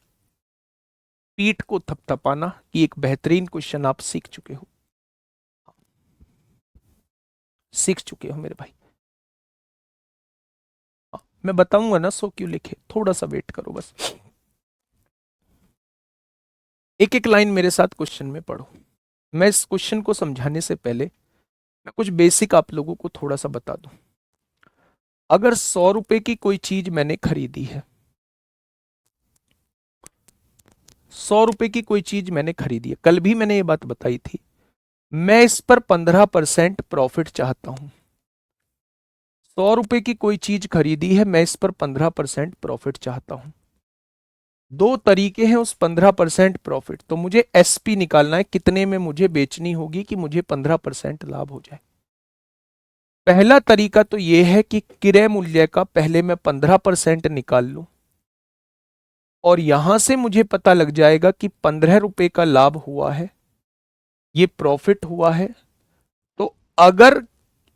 पीठ को थपथपाना कि एक बेहतरीन क्वेश्चन आप सीख चुके हो, सीख चुके हो मेरे भाई। मैं बताऊंगा ना 100 क्यों लिखे, थोड़ा सा वेट करो बस। एक एक लाइन मेरे साथ क्वेश्चन में पढ़ो। मैं इस क्वेश्चन को समझाने से पहले मैं कुछ बेसिक आप लोगों को थोड़ा सा बता दूं। अगर 100 रुपए की कोई चीज मैंने खरीदी है, 100 रुपए की कोई चीज मैंने खरीदी है, कल भी मैंने ये बात बताई थी, मैं इस पर 15% प्रॉफिट चाहता हूं। 100 रुपए की कोई चीज खरीदी है, मैं इस पर 15% प्रॉफिट चाहता हूं। दो तरीके हैं उस 15% प्रॉफिट, तो मुझे एसपी निकालना है, कितने में मुझे बेचनी होगी कि मुझे 15% लाभ हो जाए। पहला तरीका तो यह है कि क्रय मूल्य का पहले मैं 15% निकाल लूं और यहां से मुझे पता लग जाएगा कि 15 रुपए का लाभ हुआ है, ये प्रॉफिट हुआ है। तो अगर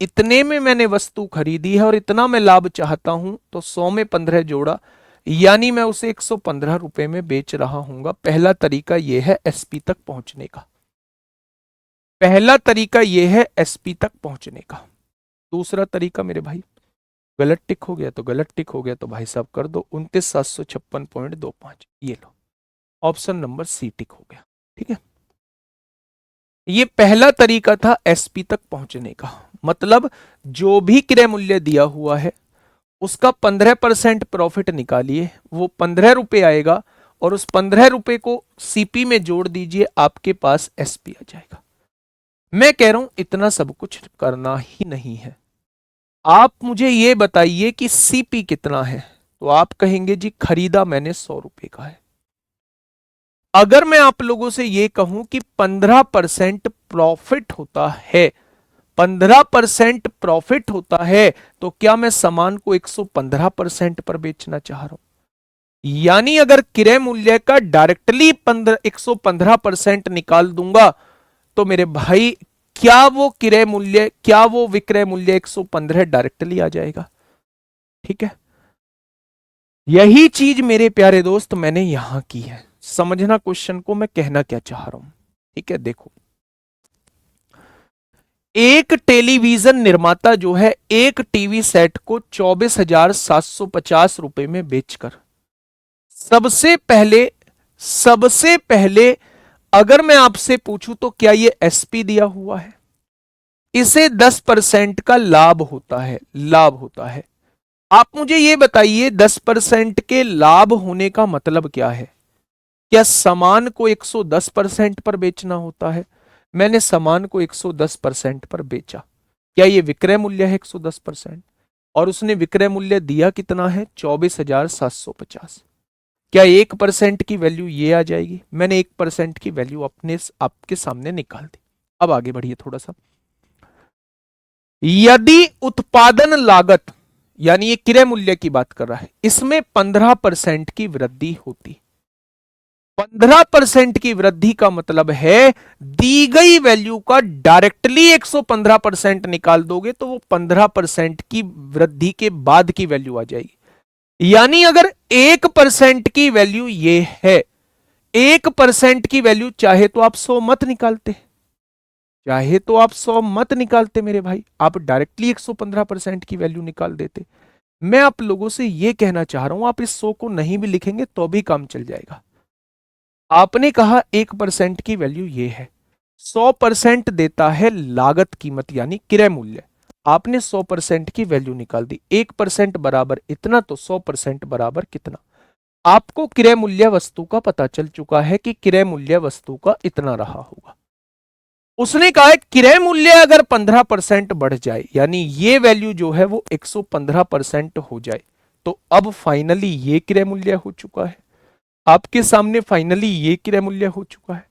इतने में मैंने वस्तु खरीदी है और इतना मैं लाभ चाहता हूं, तो 100 में 15 जोड़ा, यानी मैं उसे 115 रुपए में बेच रहा हूंगा। पहला तरीका यह है एसपी तक पहुंचने का। पहला तरीका यह है एसपी तक पहुंचने का। दूसरा तरीका मेरे भाई, गलत टिक हो गया तो गलत टिक हो गया तो भाई साहब कर दो, 29,756.25, ये लो, ऑप्शन नंबर सी टिक हो गया। ठीक है, ये पहला तरीका था एसपी तक पहुंचने का। मतलब जो भी क्रय मूल्य दिया हुआ है उसका 15% प्रॉफिट निकालिए, वो 15 रुपए आएगा और उस 15 रुपए को सीपी में जोड़ दीजिए, आपके पास एसपी आ जाएगा। मैं कह रहा हूं इतना सब कुछ करना ही नहीं है, आप मुझे ये बताइए कि सीपी कितना है। तो आप कहेंगे जी खरीदा मैंने 100 रुपए का है। अगर मैं आप लोगों से ये कहूं कि 15% प्रॉफिट होता है, 15% प्रॉफिट होता है, तो क्या मैं सामान को 115% पर बेचना चाह रहा हूं? यानी अगर क्रय मूल्य का डायरेक्टली 115% निकाल दूंगा, तो मेरे भाई क्या वो क्रय मूल्य, क्या वो विक्रय मूल्य 115 डायरेक्टली आ जाएगा? ठीक है, यही चीज मेरे प्यारे दोस्त मैंने यहां की है। समझना क्वेश्चन को मैं कहना क्या चाह रहा हूं। ठीक है, देखो, एक टेलीविजन निर्माता जो है एक टीवी सेट को 24,750 रुपए में बेचकर सबसे पहले अगर मैं आपसे पूछूं तो क्या ये एसपी दिया हुआ है? इसे 10% का लाभ होता है। आप मुझे ये बताइए 10% के लाभ होने का मतलब क्या है? क्या सामान को 110% पर बेचना होता है? मैंने सामान को 110% पर बेचा, क्या ये विक्रय मूल्य है 110%? और उसने विक्रय मूल्य दिया कितना है? 24,750। क्या 1% की वैल्यू ये आ जाएगी? मैंने 1% की वैल्यू अपने आपके सामने निकाल दी। अब आगे बढ़िए थोड़ा सा। यदि उत्पादन लागत, यानी ये क्रय मूल्य की बात कर रहा है, इसमें 15% की वृद्धि होती, 15% की वृद्धि का मतलब है दी गई वैल्यू का डायरेक्टली 115% निकाल दोगे तो वो 15% की वृद्धि के बाद की वैल्यू आ जाएगी। यानी अगर 1% की वैल्यू ये है, 1% की वैल्यू चाहे तो आप 100 मत निकालते, चाहे तो आप 100 मत निकालते मेरे भाई, आप डायरेक्टली 115% की वैल्यू निकाल देते। मैं आप लोगों से यह कहना चाह रहा हूं, आप इस 100 को नहीं भी लिखेंगे तो भी काम चल जाएगा। आपने कहा 1% की वैल्यू ये है, 100% देता है लागत कीमत यानी क्रय मूल्य। आपने 100% की वैल्यू निकाल दी, 1% बराबर इतना तो 100% बराबर कितना? आपको क्रय मूल्य वस्तु का पता चल चुका है कि क्रय मूल्य वस्तु का इतना रहा होगा। उसने कहा है क्रय मूल्य अगर 15% बढ़ जाए, यानी ये वैल्यू जो है वो 115% हो जाए, तो अब फाइनली ये क्रय मूल्य हो चुका है आपके सामने, फाइनली ये क्रय मूल्य हो चुका है।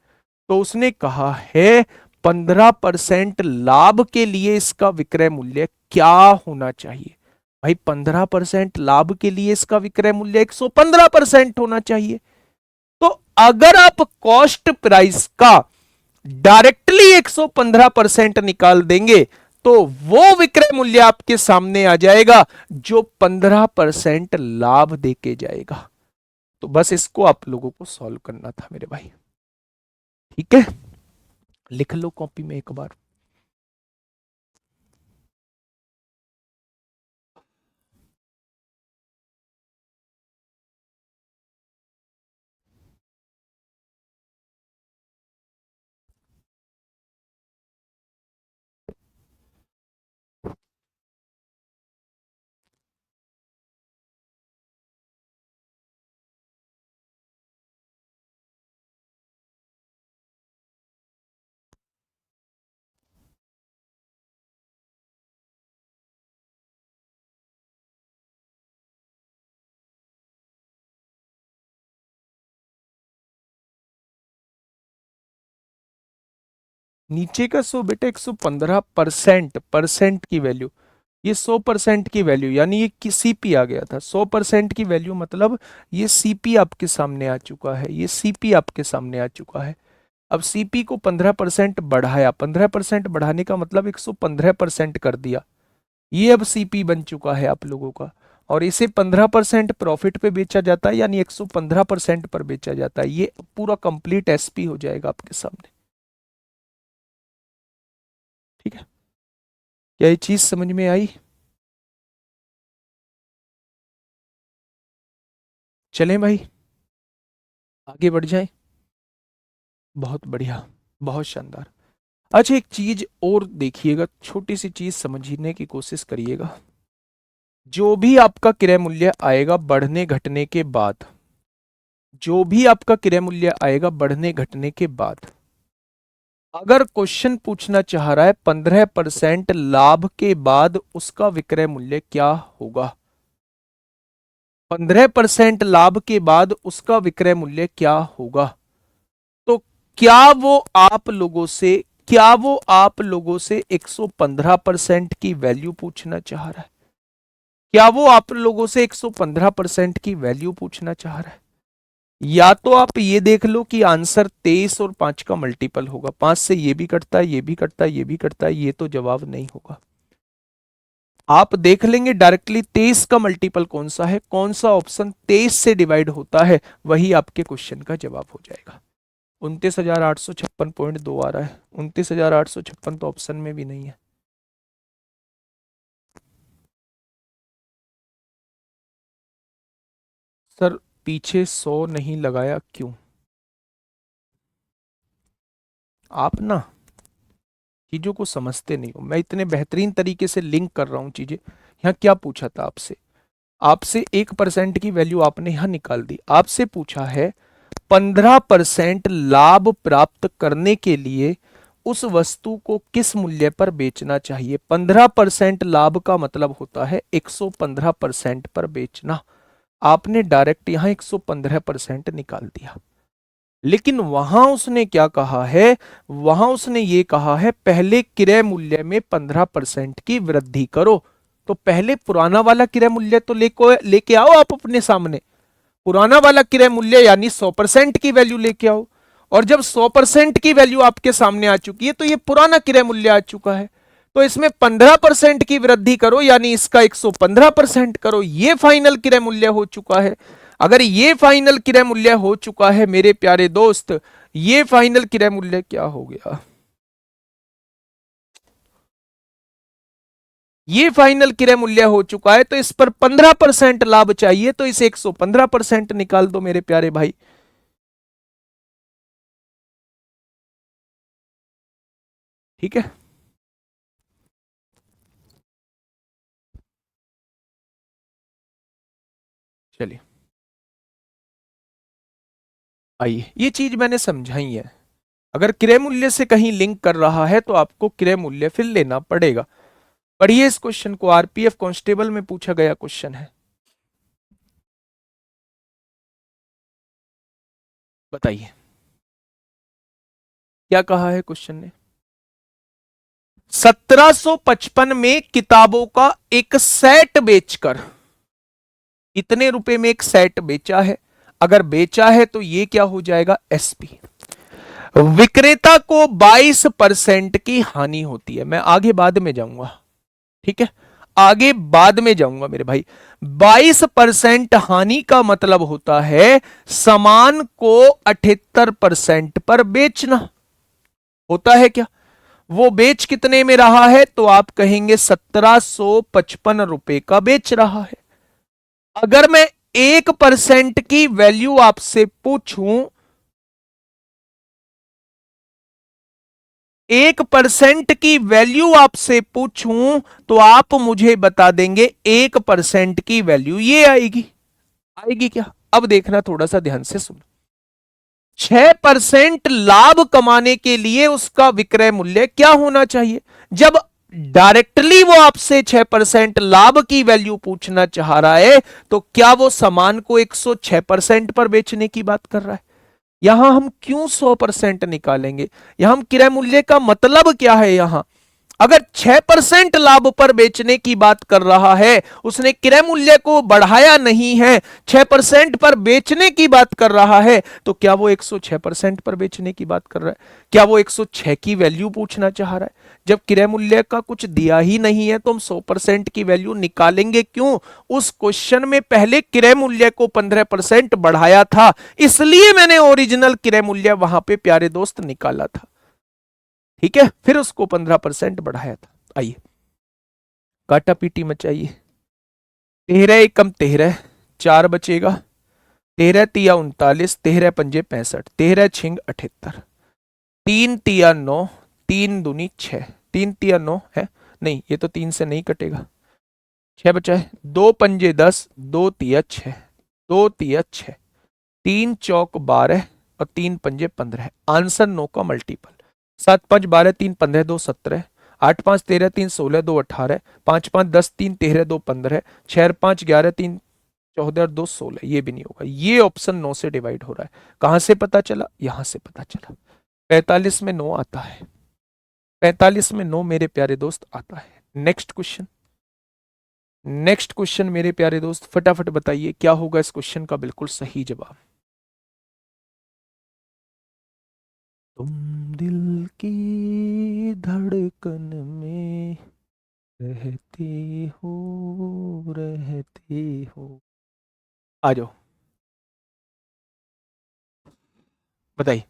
तो उसने कहा है 15% लाभ के लिए इसका विक्रय मूल्य क्या होना चाहिए? भाई 15% लाभ के लिए इसका विक्रय मूल्य 115% होना चाहिए। तो अगर आप कॉस्ट प्राइस का डायरेक्टली 115% निकाल देंगे तो वो विक्रय मूल्य आपके सामने आ जाएगा जो 15% लाभ देके जाएगा। तो बस इसको आप लोगों को सॉल्व करना था मेरे भाई। ठीक है, लिख लो कॉपी में एक बार। नीचे का 100 बेटा 115% परसेंट की वैल्यू, ये 100% की वैल्यू, यानी ये सीपी आ गया था। 100% की वैल्यू मतलब ये सीपी आपके सामने आ चुका है, ये सीपी आपके सामने आ चुका है। अब सीपी को 15% बढ़ाया, 15% बढ़ाने का मतलब 115% कर दिया, ये अब सीपी बन चुका है आप लोगों का। और इसे 15% प्रॉफिट पे बेचा जाता है, यानी 115% पर बेचा जाता है। ये पूरा कंप्लीट एसपी हो जाएगा आपके सामने। ठीक है, क्या ये चीज समझ में आई? चलें भाई, आगे बढ़ जाएं। बहुत बढ़िया, बहुत शानदार। अच्छा, एक चीज और देखिएगा, छोटी सी चीज समझने की कोशिश करिएगा। जो भी आपका क्रय मूल्य आएगा बढ़ने घटने के बाद, जो भी आपका क्रय मूल्य आएगा बढ़ने घटने के बाद, अगर क्वेश्चन पूछना चाह रहा है 15% लाभ के बाद उसका विक्रय मूल्य क्या होगा, 15% लाभ के बाद उसका विक्रय मूल्य क्या होगा, तो क्या वो आप लोगों से 115% की वैल्यू पूछना चाह रहा है? क्या वो आप लोगों से 115% की वैल्यू पूछना चाह रहा है? या तो आप ये देख लो कि आंसर 23 और 5 का मल्टीपल होगा, 5 से ये भी कटता है, ये भी कटता है, ये भी कटता है, ये तो जवाब नहीं होगा। आप देख लेंगे डायरेक्टली 23 का मल्टीपल कौन सा है, कौन सा ऑप्शन 23 से डिवाइड होता है, वही आपके क्वेश्चन का जवाब हो जाएगा। 29,856.2 आ रहा है, 29,856 तो ऑप्शन में भी नहीं है। सर पीछे 100 नहीं लगाया क्यों? आप ना चीजों को समझते नहीं हो। मैं इतने बेहतरीन तरीके से लिंक कर रहा हूं चीजें। यहाँ क्या पूछा था आपसे? आपसे 1% की वैल्यू आपने यहां निकाल दी। आपसे पूछा है 15% लाभ प्राप्त करने के लिए उस वस्तु को किस मूल्य पर बेचना चाहिए। 15% लाभ का मतलब होता है 115% पर बेचना। आपने डायरेक्ट यहां 115% निकाल दिया, लेकिन वहां उसने क्या कहा है? वहां उसने ये कहा है पहले क्रय मूल्य में 15% की वृद्धि करो। तो पहले पुराना वाला क्रय मूल्य तो लेके आओ आप अपने सामने। पुराना वाला क्रय मूल्य यानी 100% की वैल्यू लेके आओ। और जब 100% की वैल्यू आपके सामने आ चुकी है तो ये पुराना क्रय मूल्य आ चुका है। तो इसमें 15% की वृद्धि करो, यानी इसका 115% करो। ये फाइनल क्रय मूल्य हो चुका है। अगर ये फाइनल क्रय मूल्य हो चुका है मेरे प्यारे दोस्त, ये फाइनल क्रय मूल्य क्या हो गया? ये फाइनल क्रय मूल्य हो चुका है, तो इस पर 15% लाभ चाहिए, तो इसे 115% निकाल दो मेरे प्यारे भाई। ठीक है, चलिए आइए, ये चीज मैंने समझाई है। अगर क्रय मूल्य से कहीं लिंक कर रहा है तो आपको क्रय मूल्य फिर लेना पड़ेगा। पढ़िए इस क्वेश्चन को, आरपीएफ कांस्टेबल में पूछा गया क्वेश्चन है। बताइए क्या कहा है क्वेश्चन ने। 1755 में किताबों का एक सेट बेचकर, इतने रुपए में एक सेट बेचा है। अगर बेचा है तो ये क्या हो जाएगा? एसपी। विक्रेता को 22% की हानि होती है। मैं आगे बाद में जाऊंगा, ठीक है, आगे बाद में जाऊंगा मेरे भाई। 22% हानि का मतलब होता है सामान को 78% पर बेचना। होता है क्या? वो बेच कितने में रहा है? तो आप कहेंगे 1755 रुपए का बेच रहा है। अगर मैं 1% की वैल्यू आपसे पूछूं, 1% की वैल्यू आपसे पूछूं, तो आप मुझे बता देंगे 1% की वैल्यू ये आएगी। आएगी क्या? अब देखना, थोड़ा सा ध्यान से सुनो। 6% लाभ कमाने के लिए उसका विक्रय मूल्य क्या होना चाहिए? जब डायरेक्टली वो आपसे 6% लाभ की वैल्यू पूछना चाह रहा है, तो क्या वो सामान को 106% पर बेचने की बात कर रहा है? यहां हम क्यों 100% निकालेंगे? यहां हम क्रय मूल्य का मतलब क्या है? यहां अगर 6% लाभ पर बेचने की बात कर रहा है, उसने क्रय मूल्य को बढ़ाया नहीं है, 6% पर बेचने की बात कर रहा है, तो क्या वो 106% पर बेचने की बात कर रहा है? क्या वो 106 की वैल्यू पूछना चाह रहा है? जब क्रय मूल्य का कुछ दिया ही नहीं है तो हम 100% की वैल्यू निकालेंगे क्यों? उस क्वेश्चन में पहले क्रय मूल्य को 15% बढ़ाया था, इसलिए मैंने ओरिजिनल क्रय मूल्य वहां पे प्यारे दोस्त निकाला था। ठीक है, फिर उसको 15% बढ़ाया था। आइए, काटा पीटी मचाइए। 13 एकम 13, 4 बचेगा। 13 तिया 39, 13 पंजे 65, 13 छिंग 78, 3 तिया 9, 3 दूनी 6, 3 तिया 9 है। नहीं, ये तो 3 से नहीं कटेगा। 6 बचा है। 2 पंजे 10, 2 तिया 6, 2 तिया 6, 3 चौक 12 और 3 पंजे 15। आंसर 9 का मल्टीपल। 7 5 12, 3 15 2 17, 8 5 13, 3 16, 2 18, 5 5 10, 3 13, 2 15, 6 5 11, 3 14 और 2 16। ये भी नहीं होगा, ये ऑप्शन 9 से डिवाइड हो रहा है। कहां से पता चला? यहां से पता चला। 45 में 9 आता है, 45 में 9 मेरे प्यारे दोस्त आता है। नेक्स्ट क्वेश्चन, नेक्स्ट क्वेश्चन मेरे प्यारे दोस्त, फटाफट बताइए क्या होगा इस क्वेश्चन का बिल्कुल सही जवाब। तुम दिल की धड़कन में रहते रहते हो। आ जाओ, बताइए।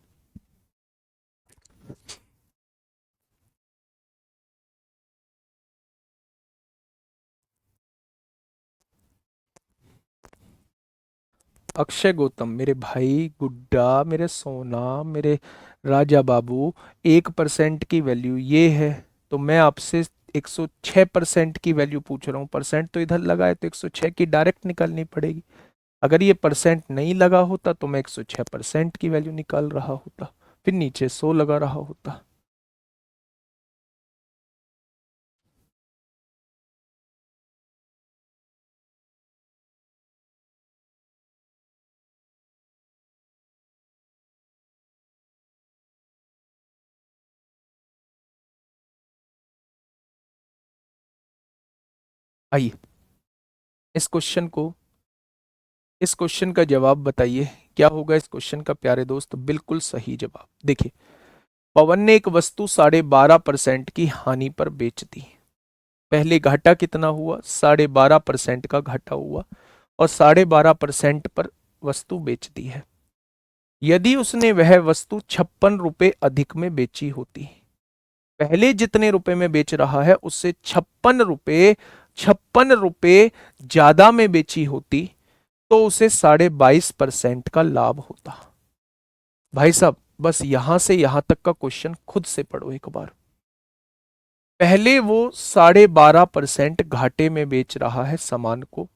अक्षय गौतम, मेरे भाई गुड्डा, मेरे सोना, मेरे राजा बाबू, 1% की वैल्यू ये है। तो मैं आपसे 106% की वैल्यू पूछ रहा हूँ। परसेंट तो इधर लगा है तो 106 की डायरेक्ट निकालनी पड़ेगी। अगर ये परसेंट नहीं लगा होता तो मैं 106% की वैल्यू निकाल रहा होता, फिर नीचे 100 लगा रहा होता। आइए, इस क्वेश्चन को, इस क्वेश्चन का जवाब बताइए। क्या होगा इस क्वेश्चन का प्यारे दोस्त? बिल्कुल सही जवाब। देखिए, पवन ने एक वस्तु 12.5% की हानि पर बेच दी। पहले घाटा कितना हुआ? 12.5% का घाटा हुआ, और 12.5% पर वस्तु बेच दी है। यदि उसने वह वस्तु 56 रुपए अधिक में बेची होती, पहले जितने रुपए में बेच रहा है उससे 56 रुपए ज्यादा में बेची होती, तो उसे 22.5% का लाभ होता। भाई साहब, बस यहां से यहां तक का क्वेश्चन खुद से पढ़ो एक बार। पहले वो 12.5% घाटे में बेच रहा है सामान को,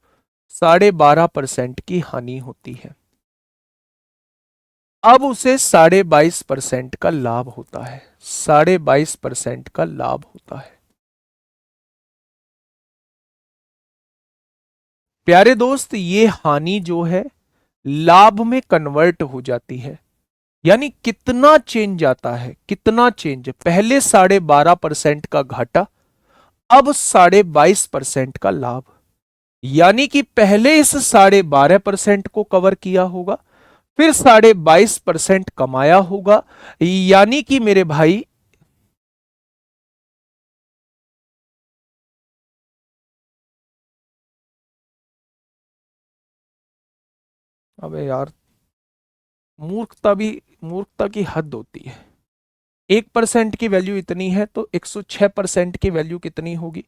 12.5% की हानि होती है। अब उसे 22.5% का लाभ होता है, 22.5% का लाभ होता है। प्यारे दोस्त, ये हानि जो है लाभ में कन्वर्ट हो जाती है। यानी कितना चेंज आता है, कितना चेंज? पहले 12.5% का घाटा, अब 22.5% का लाभ। यानी कि पहले इस 12.5% को कवर किया होगा, फिर 22.5% कमाया होगा। यानी कि मेरे भाई, अबे यार, मूर्खता भी, मूर्खता की हद होती है। 1% की वैल्यू इतनी है तो 106% की वैल्यू कितनी होगी?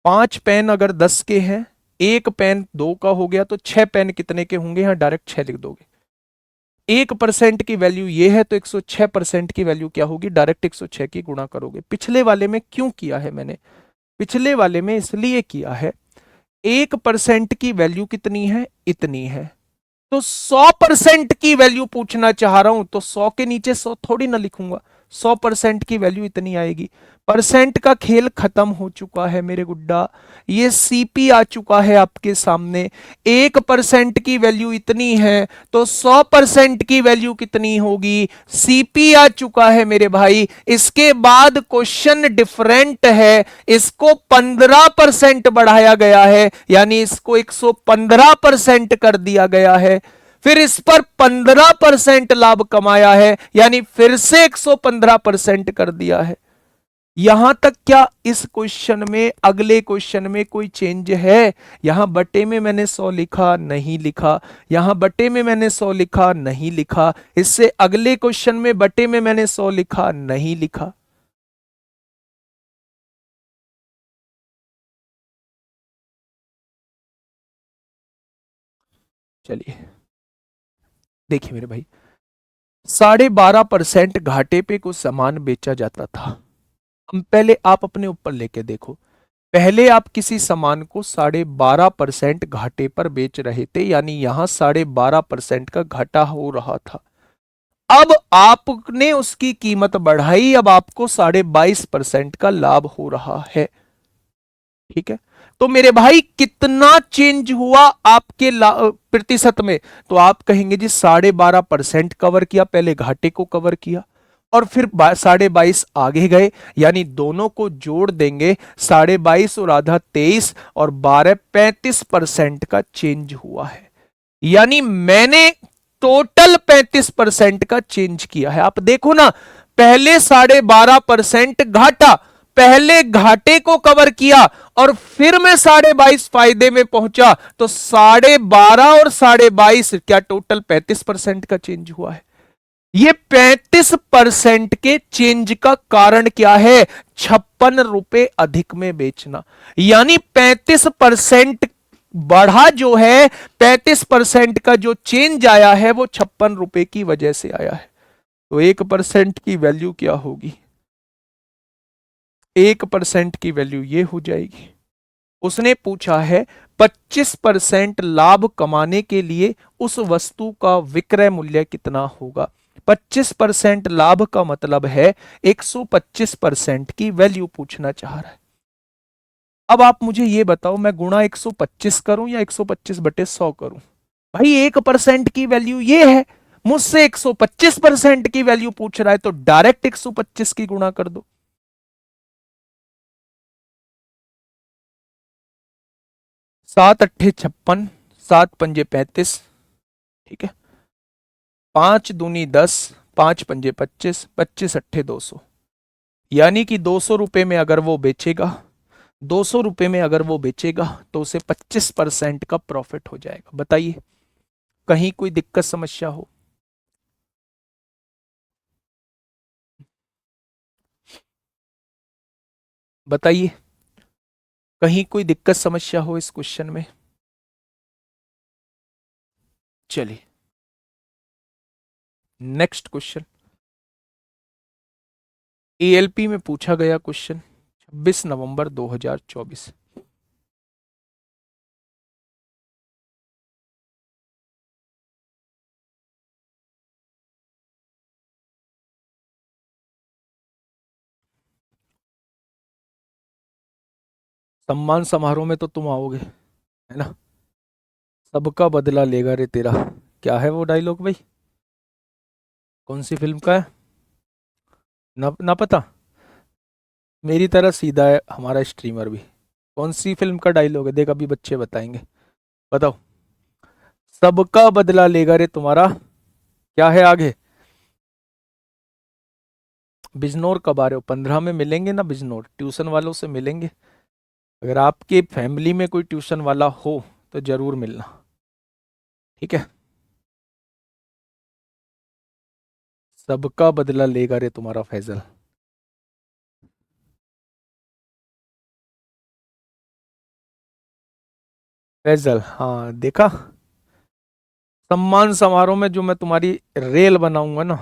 5 पेन अगर 10 के हैं, एक पेन 2 का हो गया, तो 6 पेन कितने के होंगे? यहां डायरेक्ट 6 लिख दोगे। 1% की वैल्यू ये है तो 106% की वैल्यू क्या होगी? डायरेक्ट 106 की गुणा करोगे। पिछले वाले में क्यों किया है मैंने? पिछले वाले में इसलिए किया है, 1% की वैल्यू कितनी है? इतनी है। तो 100% की वैल्यू पूछना चाह रहा हूं तो 100 के नीचे 100 थोड़ी ना लिखूंगा। 100% की वैल्यू इतनी आएगी। परसेंट का खेल खत्म हो चुका है मेरे गुड्डा। ये सीपी आ चुका है आपके सामने। 1% की वैल्यू इतनी है तो 100% की वैल्यू कितनी होगी? सीपी आ चुका है मेरे भाई। इसके बाद क्वेश्चन डिफरेंट है। इसको 15% बढ़ाया गया है, यानी इसको 115% कर दिया गया है। फिर इस पर 15% लाभ कमाया है, यानी फिर से 115% कर दिया है। यहां तक क्या इस क्वेश्चन में, अगले क्वेश्चन में कोई चेंज है? यहां बटे में मैंने 100 लिखा, नहीं लिखा। यहां बटे में मैंने 100 लिखा, नहीं लिखा। इससे अगले क्वेश्चन में बटे में मैंने 100 लिखा, नहीं लिखा। चलिए, देखिए मेरे भाई, 12.5% घाटे पे कुछ सामान बेचा जाता था। हम पहले आप अपने ऊपर लेके देखो। पहले आप किसी सामान को 12.5% घाटे पर बेच रहे थे, यानी यहां 12.5% का घाटा हो रहा था। अब आपने उसकी कीमत बढ़ाई, अब आपको 22.5% का लाभ हो रहा है। ठीक है, तो मेरे भाई कितना चेंज हुआ आपके प्रतिशत में? तो आप कहेंगे जी 12.5% कवर किया, पहले घाटे को कवर किया और फिर 22.5 आगे गए, यानी दोनों को जोड़ देंगे, 22.5 और आधा 23 और 12 35% का चेंज हुआ है। यानी मैंने टोटल 35% का चेंज किया है। आप देखो ना, पहले 12.5% घाटा, पहले घाटे को कवर किया और फिर मैं 22.5 फायदे में पहुंचा, तो 12.5 और 22.5 क्या टोटल 35% का चेंज हुआ है। ये 35% के चेंज का कारण क्या है? 56 रुपए अधिक में बेचना, यानी 35% बढ़ा जो है, 35% का जो चेंज आया है वो 56 रुपए की वजह से आया है। तो 1% की वैल्यू क्या होगी? 1% की वैल्यू ये हो जाएगी। उसने पूछा है 25% लाभ कमाने के लिए उस वस्तु का विक्रय मूल्य कितना होगा। 25% लाभ का मतलब है 125% की वैल्यू पूछना चाह रहा है। अब आप मुझे ये बताओ, मैं गुणा 125 करूं या 125/100 करूं? भाई 1% की वैल्यू ये है, मुझसे 125% की वैल्यू पूछ रहा है, तो डायरेक्ट 125 की गुणा कर दो। 7 8 56, 7 5 35, ठीक है। 5 दूनी 10, 5 पंजे 25, 25 8 200, यानी कि 200 रुपए में अगर वो बेचेगा, 200 रुपए में अगर वो बेचेगा तो उसे 25% का प्रॉफिट हो जाएगा। बताइए, कहीं कोई दिक्कत समस्या हो? बताइए, कहीं कोई दिक्कत समस्या हो इस क्वेश्चन में? चलिए नेक्स्ट क्वेश्चन, एएलपी में पूछा गया क्वेश्चन 26 नवंबर 2024। सम्मान समारोह में तो तुम आओगे, है ना? सबका बदला लेगा रे तेरा, क्या है वो डायलॉग भाई? कौन सी फिल्म का है? ना पता? मेरी तरह सीधा है हमारा स्ट्रीमर भी। कौन सी फिल्म का डायलॉग है? देख अभी बच्चे बताएंगे, बताओ। सबका बदला लेगा रे तुम्हारा, क्या है आगे? बिजनौर कब आ रहे हो? 15 में मिलेंगे ना बिजनौर, ट्यूशन वालों से मिलेंगे। अगर आपके फैमिली में कोई ट्यूशन वाला हो तो जरूर मिलना, ठीक है। सबका बदला लेगा रे तुम्हारा फैजल। फैजल, हाँ देखा। सम्मान समारोह में जो मैं तुम्हारी रेल बनाऊंगा ना,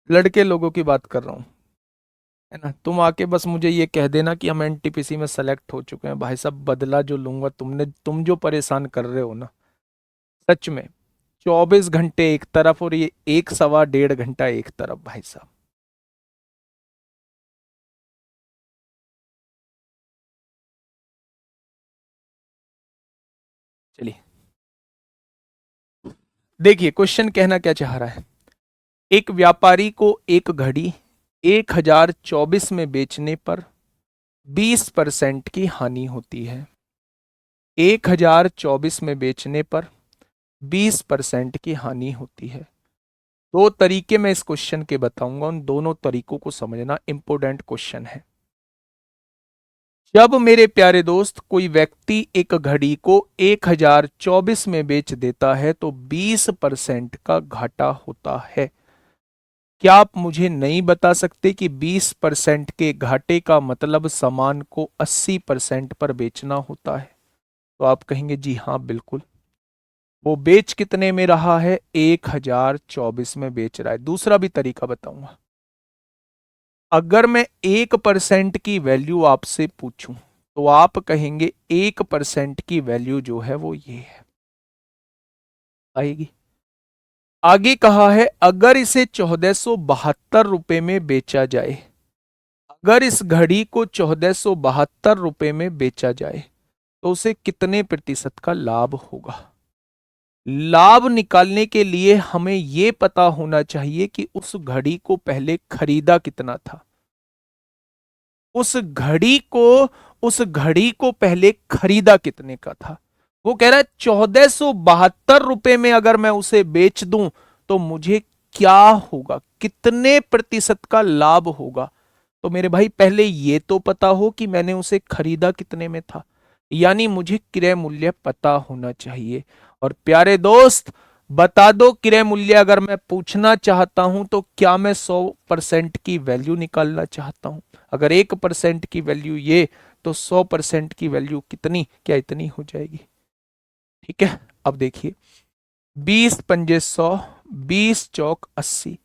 लड़के लोगों की बात कर रहा हूँ, है ना? तुम आके बस मुझे ये कह देना कि हम एनटीपीसी में सेलेक्ट हो चुके हैं, भाई साहब बदला जो लूंगा, तुम जो परेशान कर रहे हो ना, सच में। 24 घंटे एक तरफ और ये एक सवा डेढ़ घंटा एक तरफ, भाई साहब। चलिए देखिए, क्वेश्चन कहना क्या चाह रहा है। एक व्यापारी को एक घड़ी 1024 में बेचने पर 20% की हानि होती है। 1024 में बेचने पर 20% की हानि होती है। दो तरीके मैं इस क्वेश्चन के बताऊंगा, उन दोनों तरीकों को समझना इंपॉर्टेंट क्वेश्चन है। जब मेरे प्यारे दोस्त कोई व्यक्ति एक घड़ी को 1024 में बेच देता है तो 20% का घाटा होता है। क्या आप मुझे नहीं बता सकते कि 20% के घाटे का मतलब सामान को 80% पर बेचना होता है? तो आप कहेंगे जी हाँ बिल्कुल। वो बेच कितने में रहा है? 1024 में बेच रहा है। दूसरा भी तरीका बताऊंगा। अगर मैं 1% की वैल्यू आपसे पूछूं तो आप कहेंगे 1% की वैल्यू जो है वो ये है, आएगी। आगे कहा है अगर इसे 1472 में बेचा जाए, अगर इस घड़ी को 1472 में बेचा जाए तो उसे कितने प्रतिशत का लाभ होगा? लाभ निकालने के लिए हमें यह पता होना चाहिए कि उस घड़ी को पहले खरीदा कितना था। उस घड़ी को उस घड़ी को पहले खरीदा कितने का था? वो कह रहा है 1472 में अगर मैं उसे बेच दूं तो मुझे क्या होगा, कितने प्रतिशत का लाभ होगा? तो मेरे भाई पहले ये तो पता हो कि मैंने उसे खरीदा कितने में था, यानी मुझे क्रय मूल्य पता होना चाहिए। और प्यारे दोस्त बता दो, क्रय मूल्य अगर मैं पूछना चाहता हूं तो क्या मैं 100% की वैल्यू निकालना चाहता हूं? अगर 1% की वैल्यू ये, तो 100% की वैल्यू कितनी, क्या इतनी हो जाएगी? ठीक है, अब देखिए 20 पंजे 100, 20 चौक 80,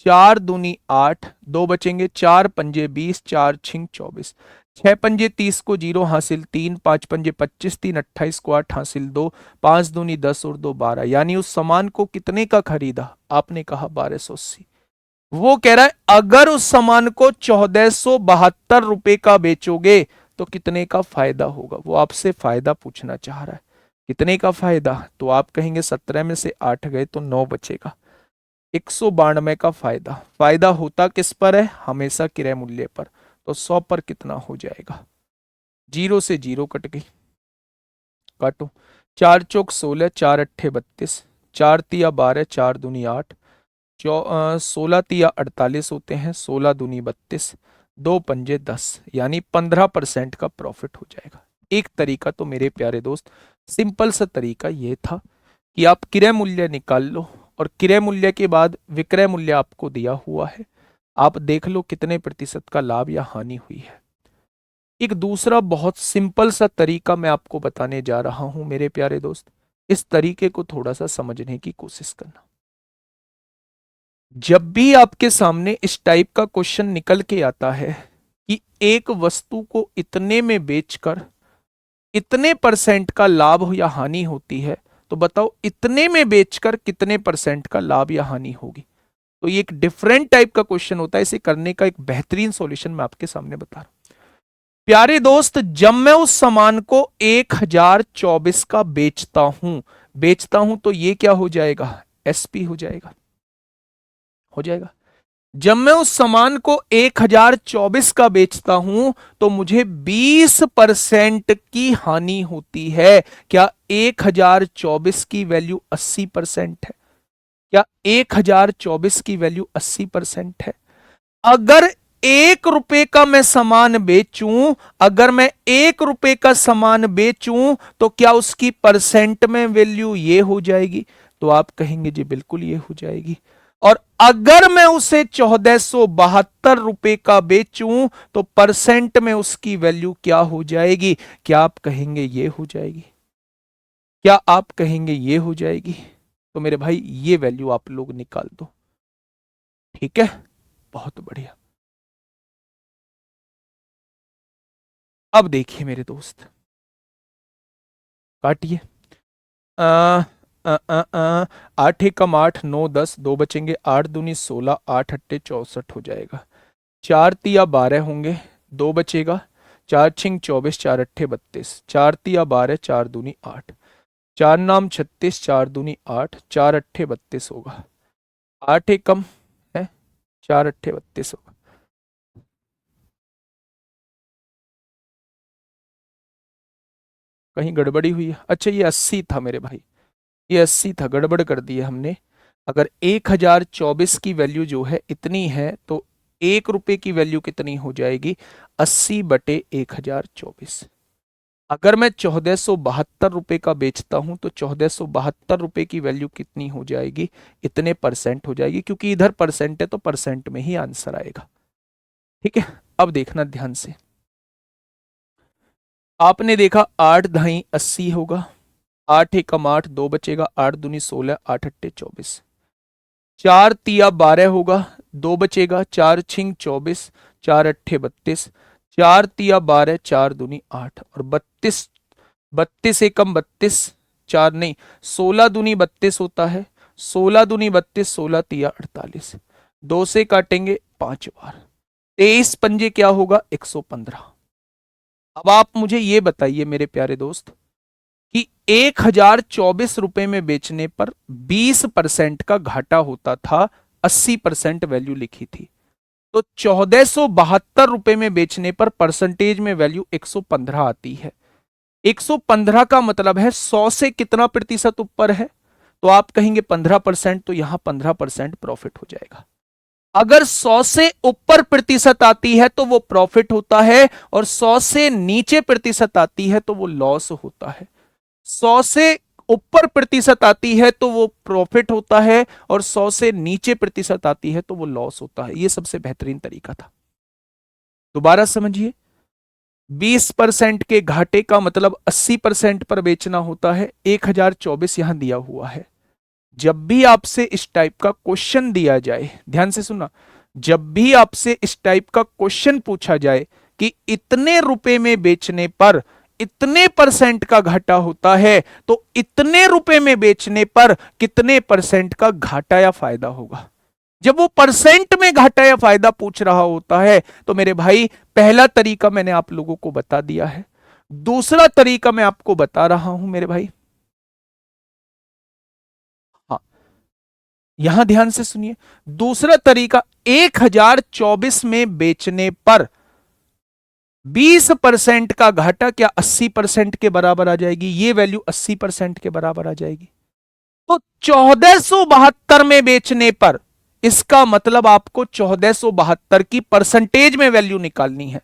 4 दूनी 8, 2 बचेंगे, 4 पंजे 20, 4 छिंग 24, 6 पंजे 30 को 0 हासिल 3, 5 पंजे 25, 3 28 को 8 हासिल 2, 5 दूनी 10 और 2 12, यानी उस सामान को कितने का खरीदा? आपने कहा 1280। वो कह रहा है अगर उस सामान को 1472 रुपए का बेचोगे तो कितने का फायदा होगा? वो आपसे फायदा पूछना चाह रहा है। कितने का फायदा? तो आप कहेंगे 17 में से 8 गए तो 9 बचेगा। 192 का फायदा। फायदा होता किस पर है? हमेशा क्रय मूल्य पर। तो 100 पर कितना हो जाएगा? 0 से 0 कट गई, काटो। 4 चौक 16, 4 अट्ठे 32, 4 तिया 12, 4 दूनी 8, 16 तिया 48 होते हैं, 16 दूनी 32, 2 पंजे 10, यानी 15% का प्रॉफिट हो जाएगा। एक तरीका तो मेरे प्यारे दोस्त, सिंपल सा तरीका ये था कि आप क्रय मूल्य निकाल लो और क्रय मूल्य के बाद विक्रय मूल्य आपको दिया हुआ है, आप देख लो कितने प्रतिशत का लाभ या हानि हुई है। एक दूसरा बहुत सिंपल सा तरीका मैं आपको बताने जा रहा हूं मेरे प्यारे दोस्त, इस तरीके को थोड़ा सा समझने की कोशिश करना। जब भी आपके सामने इस टाइप का क्वेश्चन निकल के आता है कि एक वस्तु को इतने में बेचकर इतने परसेंट का लाभ या हानि होती है, तो बताओ इतने में बेचकर कितने परसेंट का लाभ या हानि होगी? तो ये एक डिफरेंट टाइप का क्वेश्चन होता है। इसे करने का एक बेहतरीन सॉल्यूशन मैं आपके सामने बता रहा हूं। प्यारे दोस्त, जब मैं उस सामान को 1024 का बेचता हूं तो ये क्या हो जाएगा? एसपी हो जाएगा, हो जाएगा। जब मैं उस सामान को 1024 का बेचता हूं तो मुझे 20% की हानि होती है। क्या 1024 की वैल्यू 80% है? क्या 1024 की वैल्यू 80% है? अगर 1 रुपए का मैं सामान बेचूं, अगर मैं 1 रुपए का सामान बेचूं तो क्या उसकी परसेंट में वैल्यू ये हो जाएगी? तो आप कहेंगे जी बिल्कुल ये हो जाएगी। और अगर मैं उसे 1472 रुपए का बेचूं तो परसेंट में उसकी वैल्यू क्या हो जाएगी? क्या आप कहेंगे ये हो जाएगी? क्या आप कहेंगे ये हो जाएगी? तो मेरे भाई ये वैल्यू आप लोग निकाल दो। ठीक है, बहुत बढ़िया। अब देखिए मेरे दोस्त, काटिए। आ, आ, आ, आ, 8 एकम 8, 9 10, 2 बचेंगे, 8 दूनी 16, 8 अट्टे 64 हो जाएगा। 4 तिया 12 होंगे, 2 बचेगा, 4 छिंग 24, 4 अट्ठे 32, 4 तिया 12, 4 दूनी 8, 4 नाम 36, 4 दूनी 8, 4 अट्ठे 32 होगा। 8 एकम है, 4 अट्ठे 32 होगा। कहीं गड़बड़ी हुई है? अच्छा ये 80 था मेरे भाई, ये 80 था, गड़बड़ कर दी है हमने। अगर 1024 की वैल्यू जो है इतनी है तो 1 रुपए की वैल्यू कितनी हो जाएगी? 80/1024। अगर मैं 1472 का बेचता हूं तो 1472 की वैल्यू कितनी हो जाएगी? इतने परसेंट हो जाएगी, क्योंकि इधर परसेंट है तो परसेंट में ही आंसर आएगा। ठीक है, अब देखना ध्यान से। आपने देखा 8 ढाई 80 होगा, 8 एकम 8, 2 बचेगा, 8 दूनी 16, 8 अट्ठे 24, 4 तिया 12 होगा, 2 बचेगा, 4 छिंग 24, 4 अट्ठे 32, 4 तिया 12, 4 दूनी 8 और 32, 32 एकम 32, 4 नहीं, 16 दूनी 32 होता है, 16 दूनी 32, 16 तिया 48, 2 से काटेंगे 5 बार, 23 पंजे क्या होगा? 115। अब आप मुझे ये बताइए मेरे प्यारे दोस्त कि 1024 रुपए में बेचने पर 20% का घाटा होता था, 80% वैल्यू लिखी थी। तो 1472 रुपए में बेचने पर परसेंटेज में वैल्यू 115 आती है। 115 का मतलब है 100 से कितना प्रतिशत ऊपर है? तो आप कहेंगे 15%, तो यहां 15% प्रॉफिट हो जाएगा। अगर 100 से ऊपर प्रतिशत आती है तो वो प्रॉफिट होता है, और 100 से नीचे प्रतिशत आती है तो वो लॉस होता है। 100 से ऊपर प्रतिशत आती है तो वो प्रॉफिट होता है, और 100 से नीचे प्रतिशत आती है तो वो लॉस होता है। ये सबसे बेहतरीन तरीका था। दोबारा समझिए, 20% के घाटे का मतलब 80% पर बेचना होता है। 1024 यहां दिया हुआ है। जब भी आपसे इस टाइप का क्वेश्चन दिया जाए, ध्यान से सुनना, जब भी आपसे इस टाइप का क्वेश्चन पूछा जाए कि इतने रुपए में बेचने पर इतने परसेंट का घाटा होता है, तो इतने रुपए में बेचने पर कितने परसेंट का घाटा या फायदा होगा। जब वो परसेंट में घाटा या फायदा पूछ रहा होता है तो मेरे भाई, पहला तरीका मैंने आप लोगों को बता दिया है। दूसरा तरीका मैं आपको बता रहा हूं मेरे भाई। हाँ, यहां ध्यान से सुनिए। दूसरा तरीका, 1024 में बेचने पर 20% का घाटा क्या 80% के बराबर आ जाएगी? ये वैल्यू 80% के बराबर आ जाएगी। तो 1472 में बेचने पर, इसका मतलब आपको 1472 की परसेंटेज में वैल्यू निकालनी है।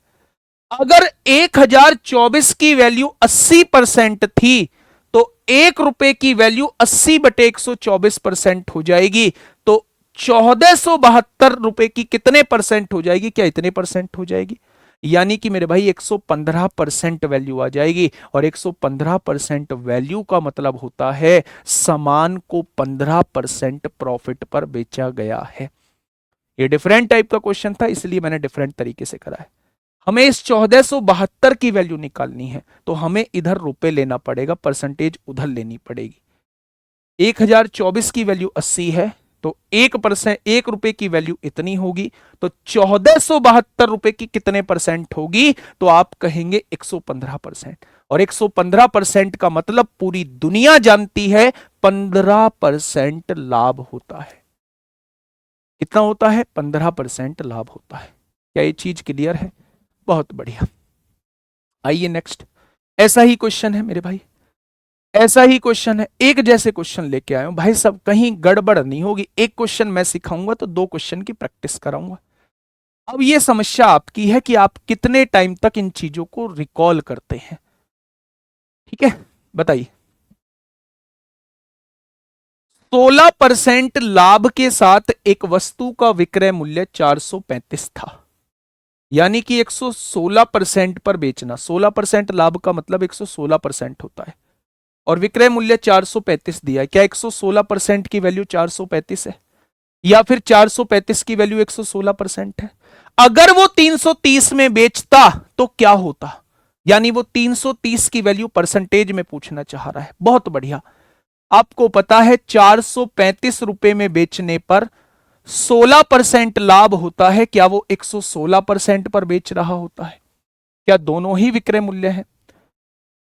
अगर 1024 की वैल्यू 80% थी, तो 1 रुपए की वैल्यू 80/124% हो जाएगी। तो 1472 रुपए की कितने परसेंट हो जाएगी? क्या इतने परसेंट हो जाएगी? यानी कि मेरे भाई 115% वैल्यू आ जाएगी। और 115% वैल्यू का मतलब होता है सामान को 15% प्रॉफिट पर बेचा गया है। ये डिफरेंट टाइप का क्वेश्चन था, इसलिए मैंने डिफरेंट तरीके से करा है। हमें इस 1472 की वैल्यू निकालनी है, तो हमें इधर रुपए लेना पड़ेगा, परसेंटेज उधर लेनी पड़ेगी। 1024 की वैल्यू 80 है, तो 1%, 1 रुपए की वैल्यू इतनी होगी। तो 1472 रुपए की कितने परसेंट होगी? तो आप कहेंगे 115%। और 115% का मतलब पूरी दुनिया जानती है 15% लाभ होता है। कितना होता है? 15% लाभ होता है। क्या ये चीज क्लियर है? बहुत बढ़िया। आइए नेक्स्ट। ऐसा ही क्वेश्चन है मेरे भाई, ऐसा ही क्वेश्चन है, एक जैसे क्वेश्चन लेके आया हूं भाई, सब कहीं गड़बड़ नहीं होगी। एक क्वेश्चन मैं सिखाऊंगा तो दो क्वेश्चन की प्रैक्टिस कराऊंगा। अब ये समस्या आपकी है कि आप कितने टाइम तक इन चीजों को रिकॉल करते हैं। ठीक है, बताइए। 16% लाभ के साथ एक वस्तु का विक्रय मूल्य 435 था। यानी कि 116% पर बेचना, 16% लाभ का मतलब 116% होता है, और विक्रय मूल्य 435 दिया है। क्या 116% की वैल्यू 435 है, या फिर 435 की वैल्यू 116% है? अगर वो 330 में बेचता तो क्या होता? यानी वो 330 की वैल्यू परसेंटेज में पूछना चाह रहा है। बहुत बढ़िया। आपको पता है 435 में बेचने पर 16% लाभ होता है। क्या वो 116% पर बेच रहा होता है? क्या दोनों ही विक्रय मूल्य हैं?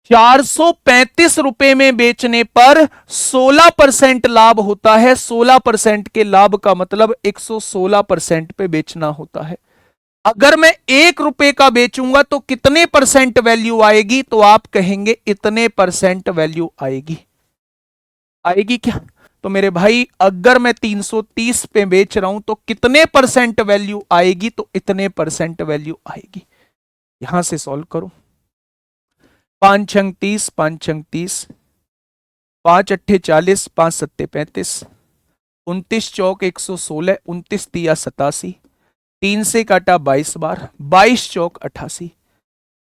435 में बेचने पर 16% लाभ होता है। 16% के लाभ का मतलब 116% पे बेचना होता है। अगर मैं 1 रुपए का बेचूंगा तो कितने परसेंट वैल्यू आएगी? तो आप कहेंगे इतने परसेंट वैल्यू आएगी। आएगी क्या? तो मेरे भाई, अगर मैं 330 पे बेच रहा हूं तो कितने परसेंट वैल्यू आएगी? तो इतने परसेंट वैल्यू आएगी। यहां से सॉल्व करो। 5 छंग 30, 5 छंग 30, 5 अट्ठे 40, 5 सत्ते 35, 29 चौक 116, 29 तिया 87, 3 से काटा 22 बार, 22 चौक 88।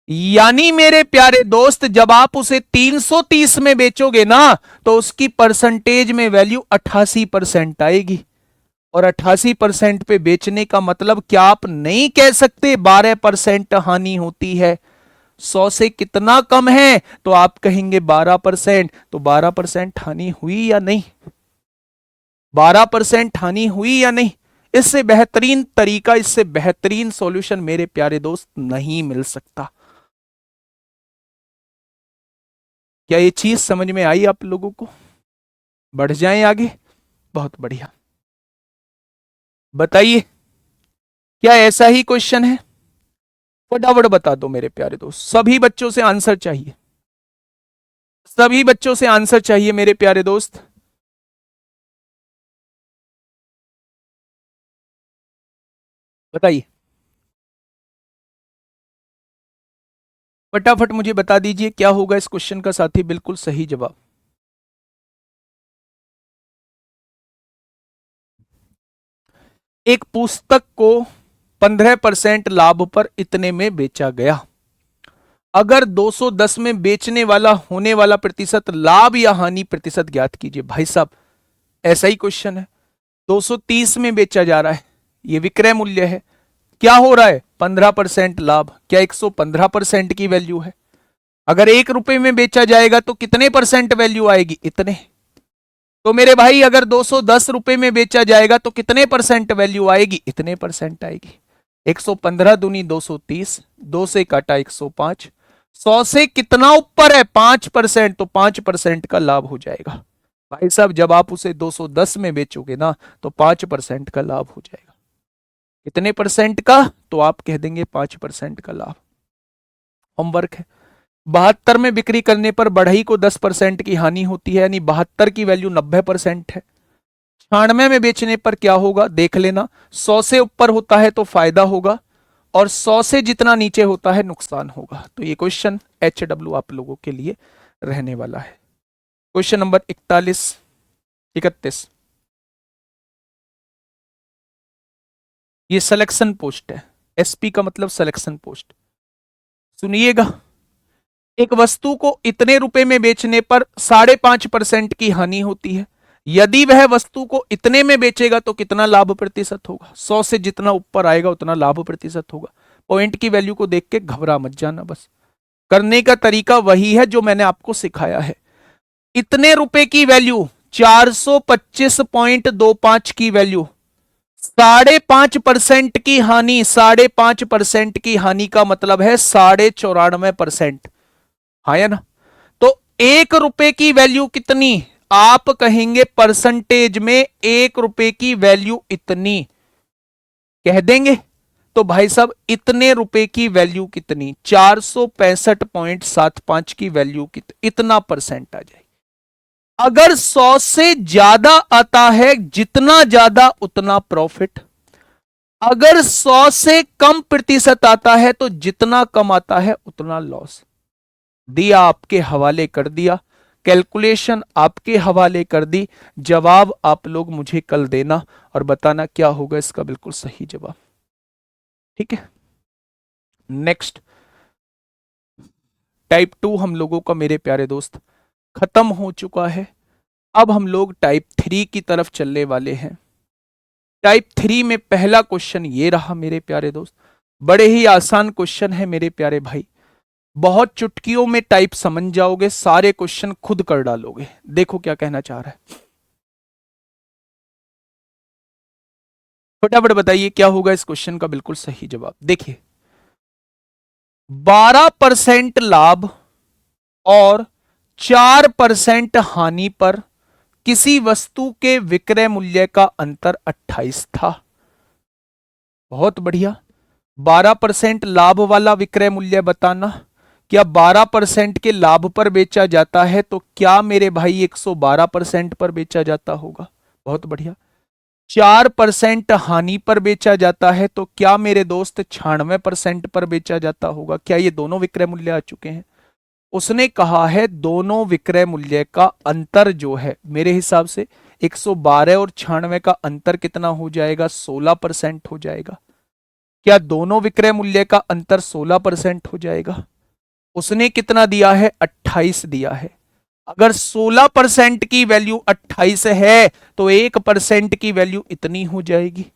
यानी मेरे प्यारे दोस्त, जब आप उसे 330 में बेचोगे ना, तो उसकी परसेंटेज में वैल्यू 88% आएगी। और 88% पे बेचने का मतलब क्या आप नहीं कह सकते 12% हानि होती है? 100 से कितना कम है? तो आप कहेंगे 12%। तो 12% हानि हुई या नहीं? 12% हानि हुई या नहीं? इससे बेहतरीन तरीका, इससे बेहतरीन सॉल्यूशन मेरे प्यारे दोस्त नहीं मिल सकता। क्या ये चीज समझ में आई आप लोगों को? बढ़ जाएं आगे। बहुत बढ़िया। बताइए, क्या ऐसा ही क्वेश्चन है? फटाफट बता दो मेरे प्यारे दोस्त। सभी बच्चों से आंसर चाहिए, सभी बच्चों से आंसर चाहिए मेरे प्यारे दोस्त। बताइए, फटाफट मुझे बता दीजिए क्या होगा इस क्वेश्चन का साथी बिल्कुल सही जवाब। एक पुस्तक को 15% लाभ पर इतने में बेचा गया। अगर 210 में बेचने वाला होने वाला प्रतिशत लाभ या हानि प्रतिशत ज्ञात कीजिए। भाई साहब, ऐसा ही क्वेश्चन है। 230 में बेचा जा रहा है, ये विक्रय मूल्य है। क्या हो रहा है? 15% लाभ। क्या 115% की वैल्यू है? अगर 1 रुपए में बेचा जाएगा तो कितने परसेंट वैल्यू आएगी? इतने। तो मेरे भाई अगर 210 रुपए में बेचा जाएगा तो कितने परसेंट वैल्यू आएगी? इतने परसेंट आएगी। 115 दूनी 230, 2 से काटा 105, 100 से कितना ऊपर है? 5%, तो 5% का लाभ हो जाएगा। भाई साहब, जब आप उसे 210 में बेचोगे ना तो 5% का लाभ हो जाएगा। कितने परसेंट का? तो आप कह देंगे 5% का लाभ। होमवर्क है। 72 में बिक्री करने पर बढ़ई को 10% की हानि होती है, यानी 72 की वैल्यू 90% है। 96 में बेचने पर क्या होगा देख लेना। 100 से ऊपर होता है तो फायदा होगा, और 100 से जितना नीचे होता है नुकसान होगा। तो ये क्वेश्चन HW आप लोगों के लिए रहने वाला है। क्वेश्चन नंबर 31 ये सिलेक्शन पोस्ट है। SP का मतलब सिलेक्शन पोस्ट। सुनिएगा, एक वस्तु को इतने रुपए में बेचने पर 5.5% की हानि होती है। यदि वह वस्तु को इतने में बेचेगा तो कितना लाभ प्रतिशत होगा? 100 से जितना ऊपर आएगा उतना लाभ प्रतिशत होगा। पॉइंट की वैल्यू को देख के घबरा मत जाना, बस करने का तरीका वही है जो मैंने आपको सिखाया है। इतने रुपए की वैल्यू 425.25 की वैल्यू, 5.5% की हानि। 5.5% की हानि का मतलब है 94.5%। हाँ या ना? तो 1 रुपए की वैल्यू कितनी? आप कहेंगे परसेंटेज में 1 रुपए की वैल्यू इतनी कह देंगे। तो भाई साहब, इतने रुपए की वैल्यू कितनी? 465.75 की वैल्यू इतना परसेंट आ जाए। अगर 100 से ज्यादा आता है, जितना ज्यादा उतना प्रॉफिट। अगर 100 से कम प्रतिशत आता है तो जितना कम आता है उतना लॉस। दिया, आपके हवाले कर दिया, कैलकुलेशन आपके हवाले कर दी। जवाब आप लोग मुझे कल देना और बताना क्या होगा इसका बिल्कुल सही जवाब। ठीक है, नेक्स्ट टाइप 2 हम लोगों का मेरे प्यारे दोस्त खत्म हो चुका है। अब हम लोग टाइप 3 की तरफ चलने वाले हैं। टाइप 3 में पहला क्वेश्चन ये रहा मेरे प्यारे दोस्त। बड़े ही आसान क्वेश्चन है मेरे प्यारे भाई। बहुत चुटकियों में टाइप समझ जाओगे, सारे क्वेश्चन खुद कर डालोगे। देखो क्या कहना चाह रहा है, फटाफट बताइए क्या होगा इस क्वेश्चन का बिल्कुल सही जवाब। देखिए, 12% लाभ और 4% हानि पर किसी वस्तु के विक्रय मूल्य का अंतर 28 था। बहुत बढ़िया। 12% लाभ वाला विक्रय मूल्य बताना। क्या 12% के लाभ पर बेचा जाता है तो क्या मेरे भाई 112% पर बेचा जाता होगा? बहुत बढ़िया। 4% हानि पर बेचा जाता है तो क्या मेरे दोस्त 96% पर बेचा जाता होगा? क्या ये दोनों विक्रय मूल्य आ चुके हैं? उसने कहा है दोनों विक्रय मूल्य का अंतर जो है मेरे हिसाब से 112 और 96 का अंतर कितना हो जाएगा? 16% हो जाएगा। क्या दोनों विक्रय मूल्य का अंतर 16% हो जाएगा? उसने कितना दिया है? 28 दिया है। अगर 16% की वैल्यू 28 है तो 1% की वैल्यू इतनी हो जाएगी।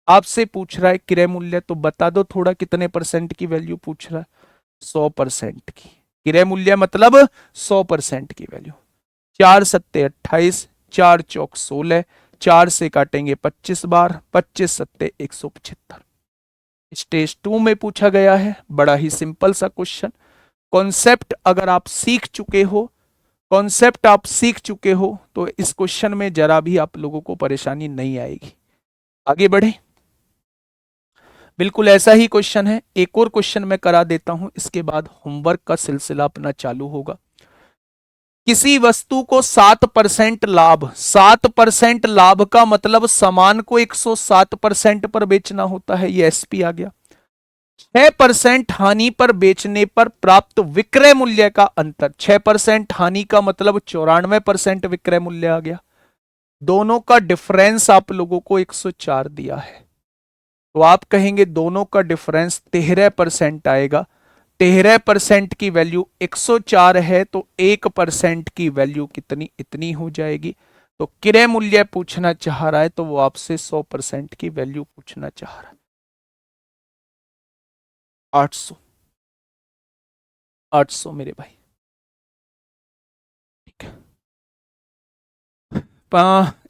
आपसे पूछ रहा है क्रय मूल्य, तो बता दो थोड़ा कितने परसेंट की वैल्यू पूछ रहा है? 100% की। क्रय मूल्य मतलब 100% की वैल्यू। 4 सत्ते 28, 4 चौक 16, 4 से काटेंगे 25 बार, 25 सत्ते 175। स्टेज 2 में पूछा गया है। बड़ा ही सिंपल सा क्वेश्चन। कॉन्सेप्ट अगर आप सीख चुके हो, कॉन्सेप्ट आप सीख चुके हो तो इस क्वेश्चन में जरा भी आप लोगों को परेशानी नहीं आएगी। आगे बढ़े, बिल्कुल ऐसा ही क्वेश्चन है। एक और क्वेश्चन मैं करा देता हूं, इसके बाद होमवर्क का सिलसिला अपना चालू होगा। किसी वस्तु को 7% लाभ, 7% लाभ का मतलब सामान को 107% पर बेचना होता है, ये एसपी आ गया। 6% हानि पर बेचने पर प्राप्त विक्रय मूल्य का अंतर, 6% हानि का मतलब 94% विक्रय मूल्य आ गया। दोनों का डिफरेंस आप लोगों को 104 दिया है, तो आप कहेंगे दोनों का डिफरेंस 13% आएगा। 13% की वैल्यू 104 है, तो 1% की वैल्यू कितनी, इतनी हो जाएगी। तो क्रय मूल्य पूछना चाह रहा है तो वो आपसे 100% की वैल्यू पूछना चाह रहा है। 800, 800 मेरे भाई, ठीक है।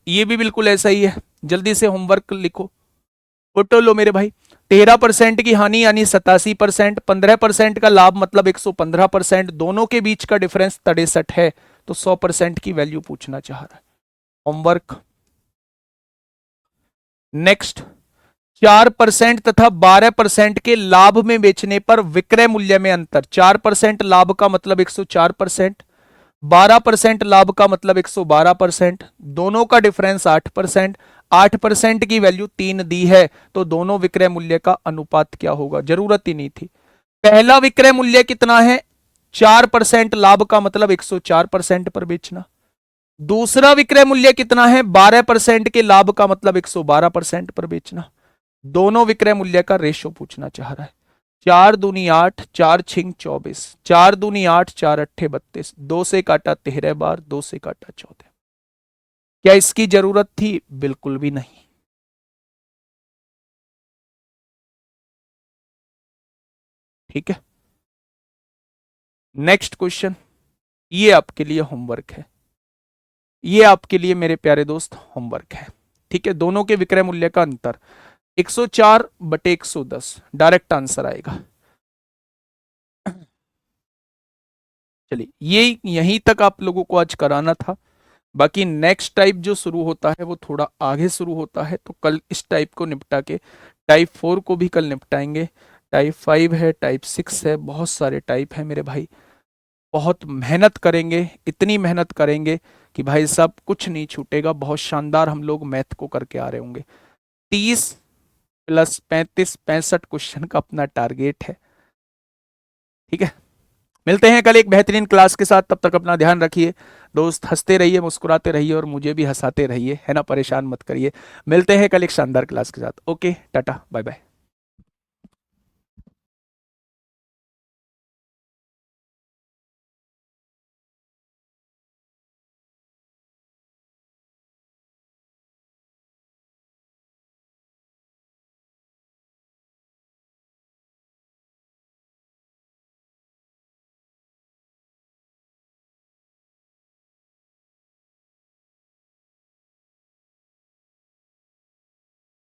ये भी बिल्कुल ऐसा ही है, जल्दी से होमवर्क लिखो, फोटो लो मेरे भाई। 13% की हानि यानी 87%, 15% का लाभ मतलब 115%, दोनों के बीच का डिफरेंस 63 है, तो 100% की वैल्यू पूछना चाह रहा है। होमवर्क नेक्स्ट, 4% तथा 12% के लाभ में बेचने पर विक्रय मूल्य में अंतर। 4% लाभ का मतलब 104%, 12% लाभ का मतलब 112%, दोनों का डिफरेंस 8%, 8% की वैल्यू 3 दी है, तो दोनों विक्रय मूल्य का अनुपात क्या होगा, जरूरत ही नहीं थी। पहला विक्रय मूल्य कितना है, 4% लाभ का मतलब 104% पर बेचना। दूसरा विक्रय मूल्य कितना है, 12% के लाभ का मतलब 112% पर बेचना। दोनों विक्रय मूल्य का रेशो पूछना चाह रहा है। 4 दूनी 8, 4 छिंग 24, 4 दूनी 8, 4 अट्ठे 32, 2 से काटा 13 बार, 2 से काटा 14। क्या इसकी जरूरत थी, बिल्कुल भी नहीं। ठीक है, नेक्स्ट क्वेश्चन, ये आपके लिए होमवर्क है, ये आपके लिए मेरे प्यारे दोस्त होमवर्क है। ठीक है, दोनों के विक्रय मूल्य का अंतर 104 बटे 110, डायरेक्ट आंसर आएगा। चलिए, ये यहीं तक आप लोगों को आज कराना था। बाकी नेक्स्ट टाइप जो शुरू होता है वो थोड़ा आगे शुरू होता है, तो कल इस टाइप को निपटा के टाइप 4 को भी कल निपटाएंगे। टाइप 5 है, टाइप 6 है, बहुत सारे टाइप है मेरे भाई। बहुत मेहनत करेंगे, इतनी मेहनत करेंगे कि भाई साहब कुछ नहीं छूटेगा। बहुत शानदार हम लोग मैथ को करके आ रहे होंगे। 30 प्लस 35, 65 क्वेश्चन का अपना टारगेट है। ठीक है, मिलते हैं कल एक बेहतरीन क्लास के साथ, तब तक अपना ध्यान रखिए दोस्त, हंसते रहिए, मुस्कुराते रहिए और मुझे भी हंसाते रहिए, है ना, परेशान मत करिए। मिलते हैं कल एक शानदार क्लास के साथ। Okay, tata, bye bye.